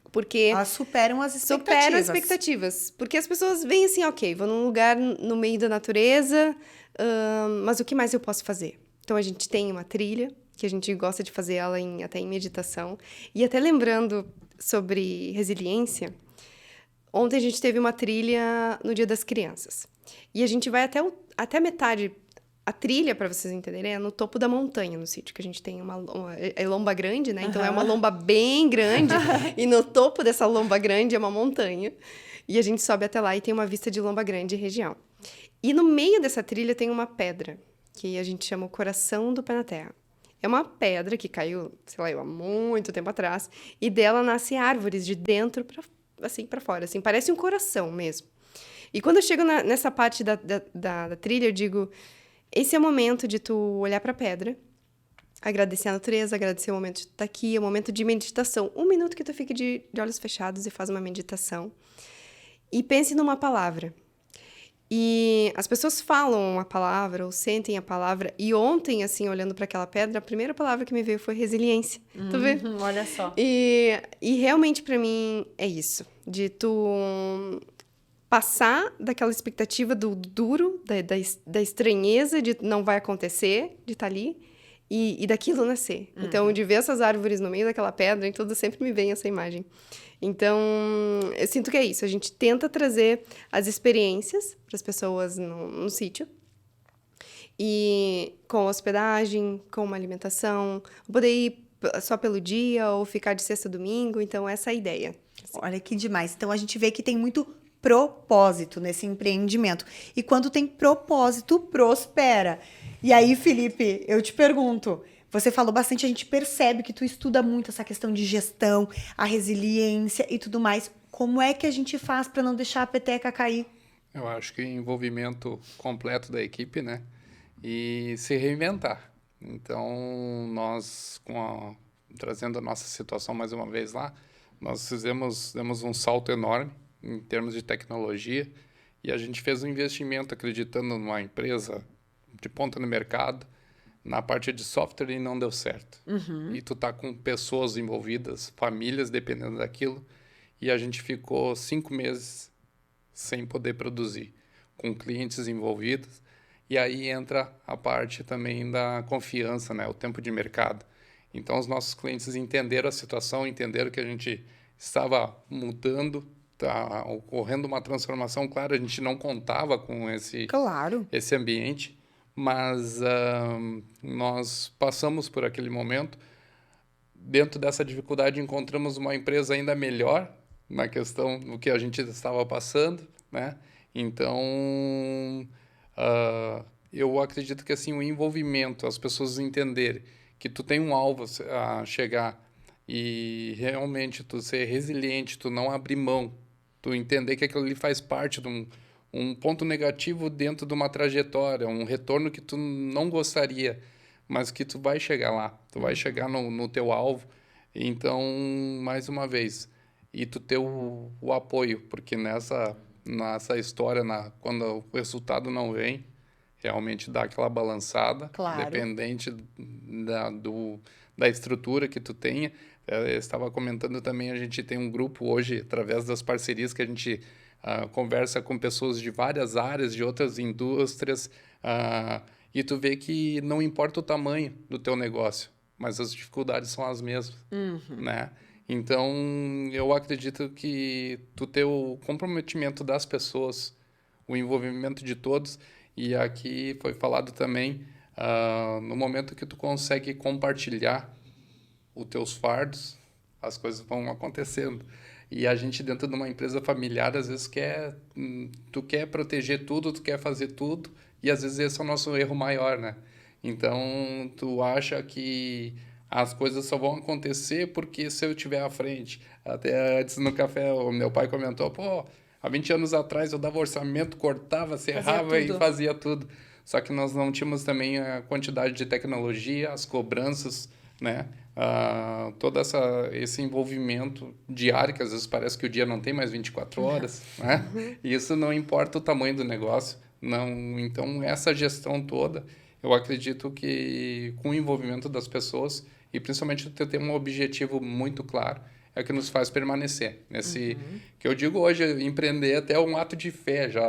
Porque Elas superam as expectativas. superam as expectativas. Porque as pessoas veem assim, ok, vou num lugar no meio da natureza, mas o que mais eu posso fazer? Então, a gente tem uma trilha, que a gente gosta de fazer ela até em meditação. E até lembrando sobre resiliência, ontem a gente teve uma trilha no Dia das Crianças. E a gente vai até metade. A trilha, para vocês entenderem, é no topo da montanha, no sítio, que a gente tem uma lomba grande, né? Então, é uma lomba bem grande. E no topo dessa lomba grande é uma montanha. E a gente sobe até lá e tem uma vista de Lomba Grande região. E no meio dessa trilha tem uma pedra, que a gente chama o coração do Pé na Terra. É uma pedra que caiu, sei lá, há muito tempo atrás. E dela nascem árvores de dentro para fora. Assim, parece um coração mesmo. E quando eu chego nessa parte da trilha, eu digo... Esse é o momento de tu olhar para a pedra, agradecer a natureza, agradecer o momento de tu estar aqui, é o momento de meditação. 1 minuto que tu fique de olhos fechados e faz uma meditação. E pense numa palavra. E as pessoas falam uma palavra ou sentem a palavra. E ontem, assim, olhando para aquela pedra, a primeira palavra que me veio foi resiliência. Tu vê? Olha só. E realmente, para mim, é isso. De tu... passar daquela expectativa do duro, da estranheza de não vai acontecer, de estar ali, e daquilo nascer. Então, de ver essas árvores no meio daquela pedra, em tudo sempre me vem essa imagem. Então, eu sinto que é isso. A gente tenta trazer as experiências para as pessoas no sítio. E com hospedagem, com uma alimentação, poder ir só pelo dia ou ficar de sexta a domingo. Então, essa é a ideia. Olha que demais. Então a gente vê que tem muito propósito nesse empreendimento. E quando tem propósito, prospera. E aí, Felipe, eu te pergunto, você falou bastante, a gente percebe que tu estuda muito essa questão de gestão, a resiliência e tudo mais. Como é que a gente faz para não deixar a peteca cair? Eu acho que envolvimento completo da equipe, né? E se reinventar. Então, trazendo a nossa situação mais uma vez lá, nós demos um salto enorme em termos de tecnologia e a gente fez um investimento acreditando numa empresa de ponta no mercado, na parte de software e não deu certo. E tu tá com pessoas envolvidas, famílias dependendo daquilo, e a gente ficou 5 meses sem poder produzir, com clientes envolvidos, e aí entra a parte também da confiança, né? O tempo de mercado. Então, os nossos clientes entenderam a situação, entenderam que a gente estava mudando, tá ocorrendo uma transformação. Claro, a gente não contava com Claro. esse ambiente, mas nós passamos por aquele momento. Dentro dessa dificuldade, encontramos uma empresa ainda melhor na questão do que a gente estava passando, né? Então, eu acredito que assim o envolvimento, as pessoas entenderem que tu tem um alvo a chegar e realmente tu ser resiliente, tu não abrir mão, tu entender que aquilo ali faz parte de um ponto negativo dentro de uma trajetória, um retorno que tu não gostaria, mas que tu vai chegar lá, tu vai chegar no teu alvo. Então, mais uma vez, e tu ter o apoio, porque nessa história, quando o resultado não vem, realmente dá aquela balançada, Claro. dependente da estrutura que tu tenha. Eu estava comentando também, a gente tem um grupo hoje, através das parcerias, que a gente conversa com pessoas de várias áreas, de outras indústrias, e tu vê que não importa o tamanho do teu negócio, mas as dificuldades são as mesmas, né? Então, eu acredito que tu ter o comprometimento das pessoas, o envolvimento de todos, e aqui foi falado também, no momento que tu consegue compartilhar os teus fardos, as coisas vão acontecendo. E a gente, dentro de uma empresa familiar, às vezes tu quer proteger tudo, tu quer fazer tudo, e às vezes esse é o nosso erro maior, né? Então, tu acha que as coisas só vão acontecer porque se eu estiver à frente. Até antes no café, o meu pai comentou, pô, há 20 anos atrás eu dava orçamento, cortava, serrava e fazia tudo. Só que nós não tínhamos também a quantidade de tecnologia, as cobranças, né? Todo esse envolvimento diário, que às vezes parece que o dia não tem mais 24 horas, né? E isso não importa o tamanho do negócio. Não, então, essa gestão toda, eu acredito que com o envolvimento das pessoas, e principalmente ter um objetivo muito claro, é o que nos faz permanecer. Nesse, que eu digo hoje, empreender até um ato de fé já.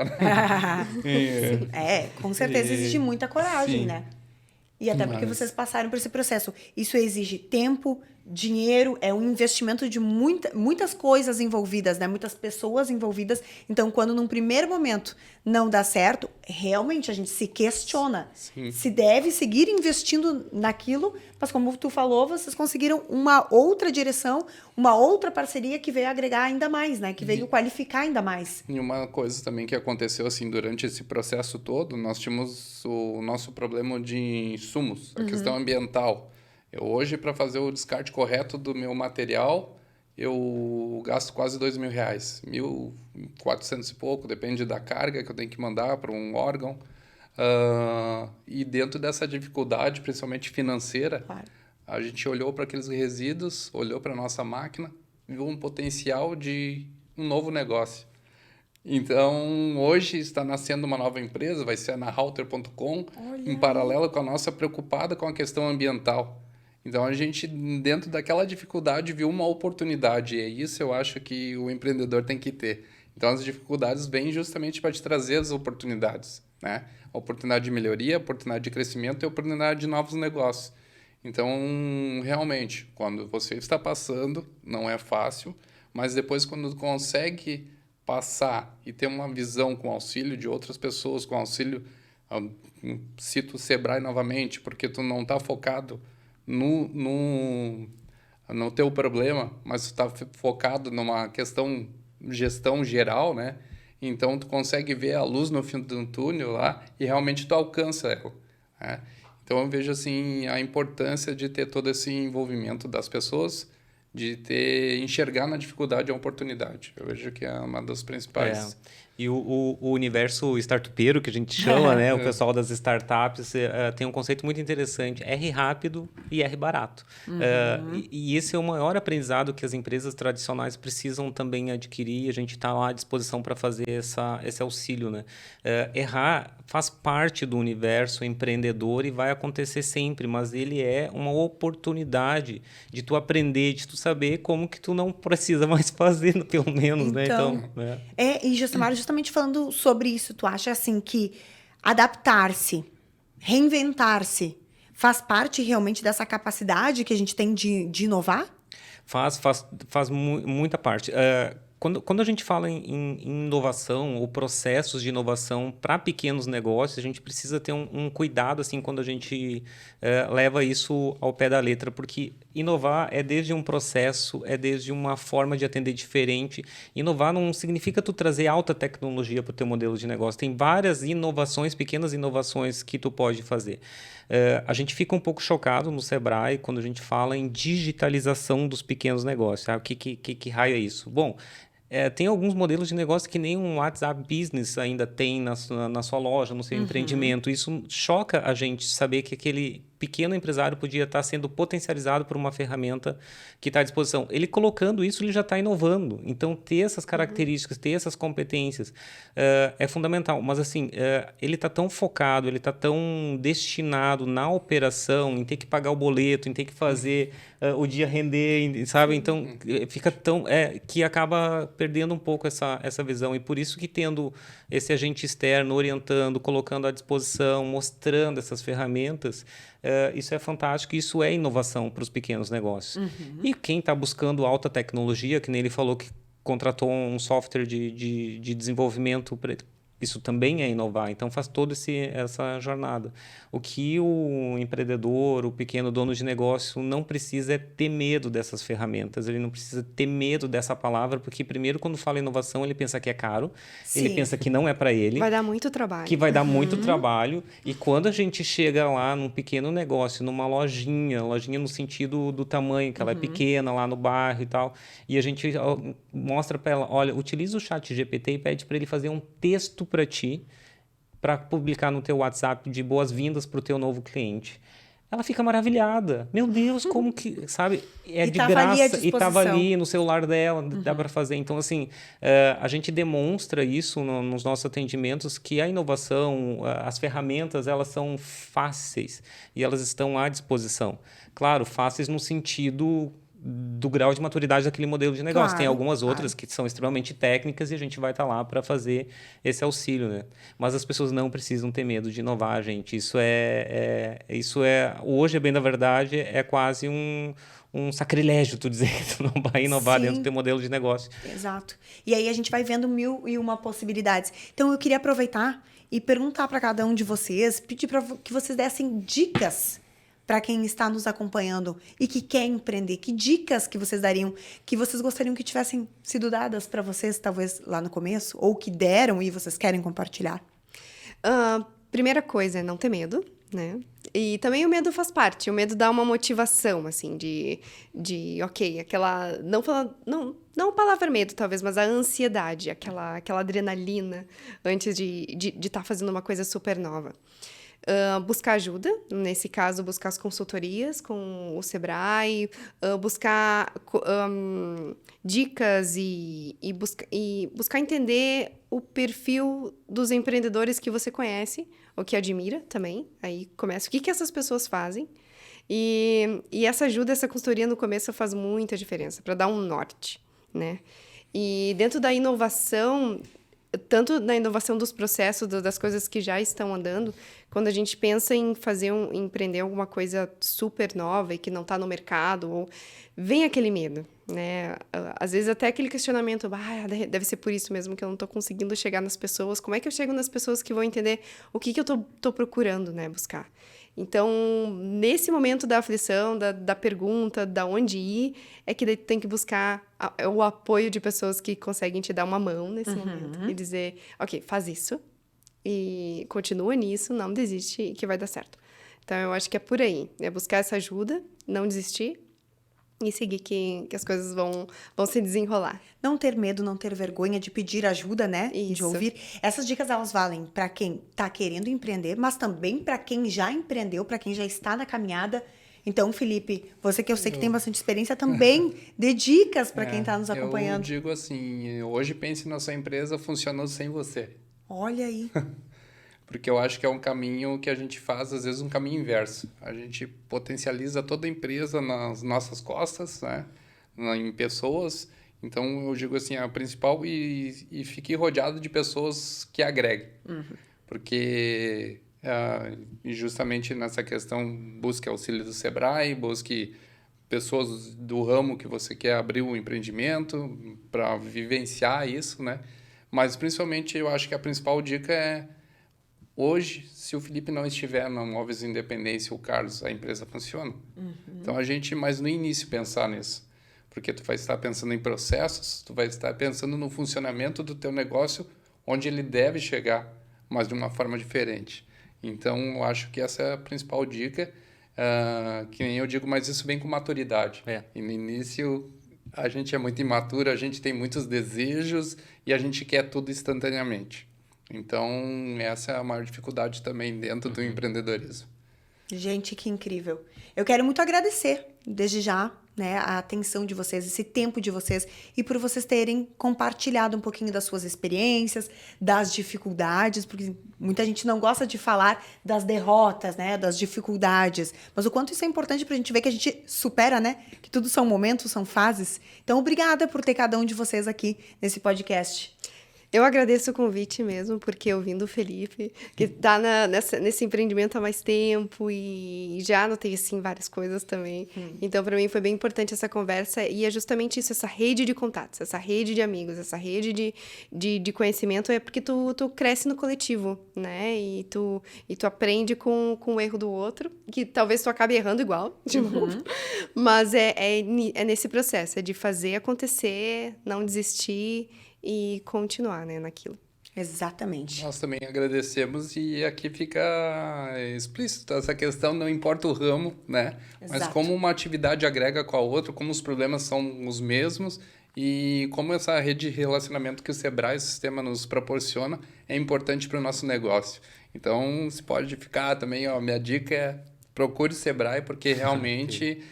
Com certeza exige muita coragem, sim. né? E até porque vocês passaram por esse processo. Isso exige tempo, dinheiro, é um investimento de muitas coisas envolvidas, né? Muitas pessoas envolvidas. Então, quando num primeiro momento não dá certo, realmente a gente se questiona. Sim. Se deve seguir investindo naquilo, mas como tu falou, vocês conseguiram uma outra direção, uma outra parceria que veio agregar ainda mais, né? Que veio qualificar ainda mais. E uma coisa também que aconteceu assim durante esse processo todo, nós tínhamos o nosso problema de insumos, a questão ambiental. Eu hoje, para fazer o descarte correto do meu material, eu gasto quase R$2.000, 1.400 e pouco, depende da carga que eu tenho que mandar para um órgão. E dentro dessa dificuldade, principalmente financeira, Claro. a gente olhou para aqueles resíduos, olhou para a nossa máquina, viu um potencial de um novo negócio. Então, hoje está nascendo uma nova empresa, vai ser a Nahauter.com, em paralelo com a nossa, preocupada com a questão ambiental. Então, a gente, dentro daquela dificuldade, viu uma oportunidade, e é isso eu acho que o empreendedor tem que ter. Então, as dificuldades vêm justamente para te trazer as oportunidades, né? A oportunidade de melhoria, a oportunidade de crescimento e a oportunidade de novos negócios. Então, realmente, quando você está passando, não é fácil, mas depois, quando consegue passar e ter uma visão com auxílio de outras pessoas, com auxílio, cito o Sebrae novamente, porque tu não está focado no teu problema, mas tu tá focado numa questão gestão geral, né? Então, tu consegue ver a luz no fim do túnel lá e realmente tu alcança ela, né? Então, eu vejo, assim, a importância de ter todo esse envolvimento das pessoas, de enxergar na dificuldade a oportunidade. Eu vejo que é uma das principais... E o universo startupeiro, que a gente chama, né? O pessoal das startups tem um conceito muito interessante. R rápido e R barato. E esse é o maior aprendizado que as empresas tradicionais precisam também adquirir. A gente está lá à disposição para fazer esse auxílio, né? Errar faz parte do universo empreendedor e vai acontecer sempre, mas ele é uma oportunidade de tu aprender, de tu saber como que tu não precisa mais fazer, pelo menos, né? Então, E justamente falando sobre isso, tu acha assim que adaptar-se, reinventar-se, faz parte realmente dessa capacidade que a gente tem de inovar? Faz muita parte. Quando a gente fala em inovação ou processos de inovação para pequenos negócios, a gente precisa ter um cuidado assim, quando a gente leva isso ao pé da letra, porque inovar é desde um processo, é desde uma forma de atender diferente. Inovar não significa tu trazer alta tecnologia para o teu modelo de negócio. Tem várias inovações, pequenas inovações que tu pode fazer. A gente fica um pouco chocado no Sebrae quando a gente fala em digitalização dos pequenos negócios. O que raio é isso? Bom, tem alguns modelos de negócio que nem um WhatsApp Business ainda tem na sua loja, no seu empreendimento. Isso choca a gente saber que aquele pequeno empresário podia estar sendo potencializado por uma ferramenta que está à disposição. Ele colocando isso, ele já está inovando. Então, ter essas características, ter essas competências é fundamental. Mas, assim, ele está tão focado, ele está tão destinado na operação, em ter que pagar o boleto, em ter que fazer o dia render, sabe? Então, fica tão... que acaba perdendo um pouco essa visão. E por isso que tendo esse agente externo orientando, colocando à disposição, mostrando essas ferramentas... isso é fantástico, isso é inovação para os pequenos negócios. E quem está buscando alta tecnologia, que nem ele falou que contratou um software de desenvolvimento, isso também é inovar. Então faz toda essa jornada. O que o empreendedor, o pequeno dono de negócio não precisa é ter medo dessas ferramentas, ele não precisa ter medo dessa palavra, porque primeiro quando fala inovação ele pensa que é caro, ele pensa que não é para ele. Vai dar muito trabalho. Que vai dar muito trabalho. E quando a gente chega lá num pequeno negócio, numa lojinha no sentido do tamanho, que ela é pequena lá no bairro e tal, e a gente mostra para ela, olha, utiliza o chat GPT e pede para ele fazer um texto para ti, para publicar no teu WhatsApp de boas-vindas para o teu novo cliente. Ela fica maravilhada. Meu Deus, como que, sabe? É de graça. E estava ali no celular dela, dá para fazer. Então, assim, a gente demonstra isso nos nossos atendimentos, que a inovação, as ferramentas, elas são fáceis e elas estão à disposição. Claro, fáceis no sentido do grau de maturidade daquele modelo de negócio. Tem algumas outras que são extremamente técnicas e a gente vai estar lá para fazer esse auxílio, né? Mas as pessoas não precisam ter medo de inovar, gente. Isso hoje, bem da verdade, é quase um sacrilégio tu dizer que tu não vai inovar dentro do teu modelo de negócio. Exato. E aí a gente vai vendo 1001 possibilidades. Então eu queria aproveitar e perguntar para cada um de vocês, pedir para que vocês dessem dicas para quem está nos acompanhando e que quer empreender. Que dicas que vocês dariam, que vocês gostariam que tivessem sido dadas para vocês, talvez lá no começo, ou que deram e vocês querem compartilhar? Primeira coisa é não ter medo, né? E também o medo faz parte. O medo dá uma motivação, assim, de ok, aquela... Não a palavra medo, talvez, mas a ansiedade, aquela adrenalina antes de estar fazendo uma coisa super nova. Buscar ajuda, nesse caso, buscar as consultorias com o Sebrae, buscar dicas e buscar entender o perfil dos empreendedores que você conhece, ou que admira também. Aí começa o que essas pessoas fazem. E essa ajuda, essa consultoria no começo faz muita diferença, para dar um norte, né? E dentro da inovação... tanto na inovação dos processos, das coisas que já estão andando, quando a gente pensa em empreender alguma coisa super nova e que não está no mercado, vem aquele medo, né? Às vezes até aquele questionamento, deve ser por isso mesmo que eu não estou conseguindo chegar nas pessoas. Como é que eu chego nas pessoas que vão entender o que eu estou procurando, né, buscar? Então, nesse momento da aflição, da pergunta, da onde ir, é que daí tu tem que buscar o apoio de pessoas que conseguem te dar uma mão nesse momento e dizer, ok, faz isso e continua nisso, não desiste que vai dar certo. Então, eu acho que é por aí, é buscar essa ajuda, não desistir e seguir que as coisas vão se desenrolar. Não ter medo, não ter vergonha de pedir ajuda, né? De Isso. ouvir. Essas dicas, elas valem para quem tá querendo empreender, mas também para quem já empreendeu, para quem já está na caminhada. Então, Felipe, você que eu sei que tem bastante experiência, também dê dicas para quem tá nos acompanhando. Eu digo assim, hoje pense na sua empresa funcionando sem você. Olha aí. Porque eu acho que é um caminho que a gente faz, às vezes, um caminho inverso. A gente potencializa toda a empresa nas nossas costas, né? Em pessoas. Então, eu digo assim, a principal e fique rodeado de pessoas que agreguem. Porque, justamente nessa questão, busque auxílio do Sebrae, busque pessoas do ramo que você quer abrir um empreendimento para vivenciar isso, né? Mas, principalmente, eu acho que a principal dica é hoje, se o Felipe não estiver na Móveis Independência, o Carlos, a empresa funciona. Então, mas no início pensar nisso. Porque tu vai estar pensando em processos, tu vai estar pensando no funcionamento do teu negócio, onde ele deve chegar, mas de uma forma diferente. Então, eu acho que essa é a principal dica, que nem eu digo, mas isso vem com maturidade. E no início, a gente é muito imaturo, a gente tem muitos desejos e a gente quer tudo instantaneamente. Então, essa é a maior dificuldade também dentro do empreendedorismo. Gente, que incrível. Eu quero muito agradecer, desde já, né, a atenção de vocês, esse tempo de vocês e por vocês terem compartilhado um pouquinho das suas experiências, das dificuldades, porque muita gente não gosta de falar das derrotas, né, das dificuldades, mas o quanto isso é importante pra gente ver que a gente supera, né, que tudo são momentos, são fases. Então, obrigada por ter cada um de vocês aqui nesse podcast. Eu agradeço o convite mesmo, porque eu vim do Felipe, que está nesse empreendimento há mais tempo e já anotei, assim, várias coisas também. Então, para mim, foi bem importante essa conversa e é justamente isso, essa rede de contatos, essa rede de amigos, essa rede de conhecimento, é porque tu cresce no coletivo, né? E tu aprende com o erro do outro, que talvez tu acabe errando igual, de novo, mas é nesse processo, é de fazer acontecer, não desistir e continuar, né, naquilo. Exatamente. Nós também agradecemos e aqui fica explícito essa questão, não importa o ramo, né? Exato. Mas como uma atividade agrega com a outra, como os problemas são os mesmos e como essa rede de relacionamento que o Sebrae, o sistema, nos proporciona, é importante para o nosso negócio. Então, se pode ficar também, minha dica é procure o Sebrae, porque realmente,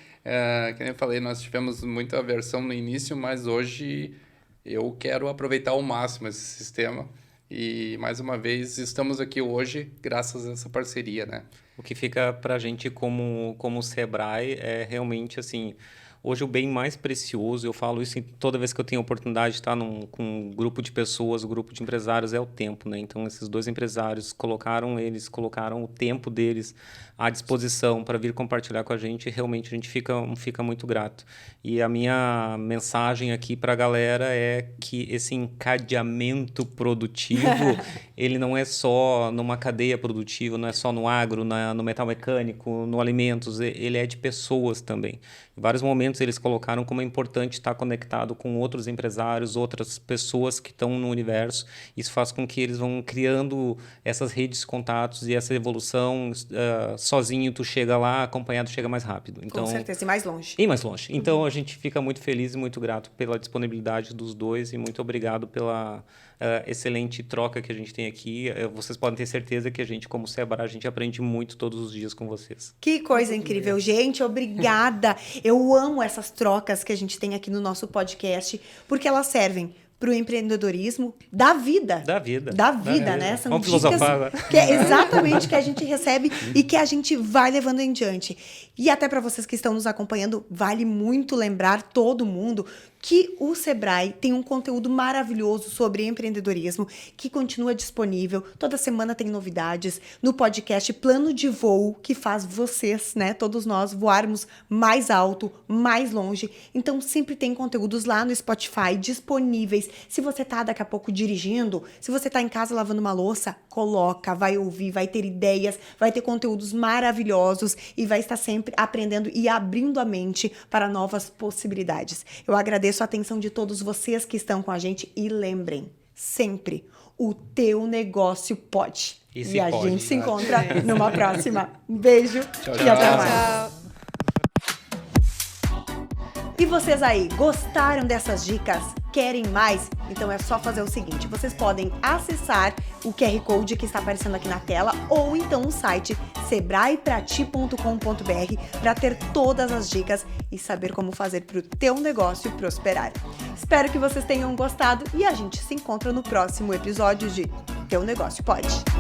como eu falei, nós tivemos muita aversão no início, mas hoje eu quero aproveitar ao máximo esse sistema e, mais uma vez, estamos aqui hoje graças a essa parceria, né? O que fica para a gente como Sebrae é realmente, assim, hoje o bem mais precioso, eu falo isso toda vez que eu tenho a oportunidade de estar com um grupo de pessoas, um grupo de empresários, é o tempo, né? Então, esses dois empresários colocaram o tempo deles à disposição para vir compartilhar com a gente e realmente a gente fica muito grato. E a minha mensagem aqui para a galera é que esse encadeamento produtivo, ele não é só numa cadeia produtiva, não é só no agro, no metal mecânico, no alimentos, ele é de pessoas também. Em vários momentos eles colocaram como é importante estar conectado com outros empresários, outras pessoas que estão no universo. Isso faz com que eles vão criando essas redes de contatos e essa evolução. Sozinho tu chega lá, acompanhado chega mais rápido. Então, com certeza, e mais longe. E mais longe. Então a gente fica muito feliz e muito grato pela disponibilidade dos dois e muito obrigado pela excelente troca que a gente tem aqui. Vocês podem ter certeza que a gente, como Sebrae, a gente aprende muito todos os dias com vocês. Que coisa incrível, gente. Obrigada. Eu amo essas trocas que a gente tem aqui no nosso podcast, porque elas servem para o empreendedorismo da vida. Da vida. Da vida, né? São Vamos dicas filosofar. que é exatamente que a gente recebe e que a gente vai levando em diante. E até para vocês que estão nos acompanhando, vale muito lembrar todo mundo que o Sebrae tem um conteúdo maravilhoso sobre empreendedorismo que continua disponível. Toda semana tem novidades no podcast Plano de Voo, que faz vocês, né, todos nós, voarmos mais alto, mais longe. Então, sempre tem conteúdos lá no Spotify disponíveis Se você tá daqui a pouco dirigindo, se você tá em casa lavando uma louça, coloca, vai ouvir, vai ter ideias, vai ter conteúdos maravilhosos e vai estar sempre aprendendo e abrindo a mente para novas possibilidades. Eu agradeço a atenção de todos vocês que estão com a gente e lembrem, sempre, o teu negócio pode. E a gente se encontra numa próxima. Um beijo e até mais. Tchau. E vocês aí, gostaram dessas dicas? Querem mais? Então é só fazer o seguinte, vocês podem acessar o QR Code que está aparecendo aqui na tela ou então o site sebraeprati.com.br para ter todas as dicas e saber como fazer para o teu negócio prosperar. Espero que vocês tenham gostado e a gente se encontra no próximo episódio de Teu Negócio Pode.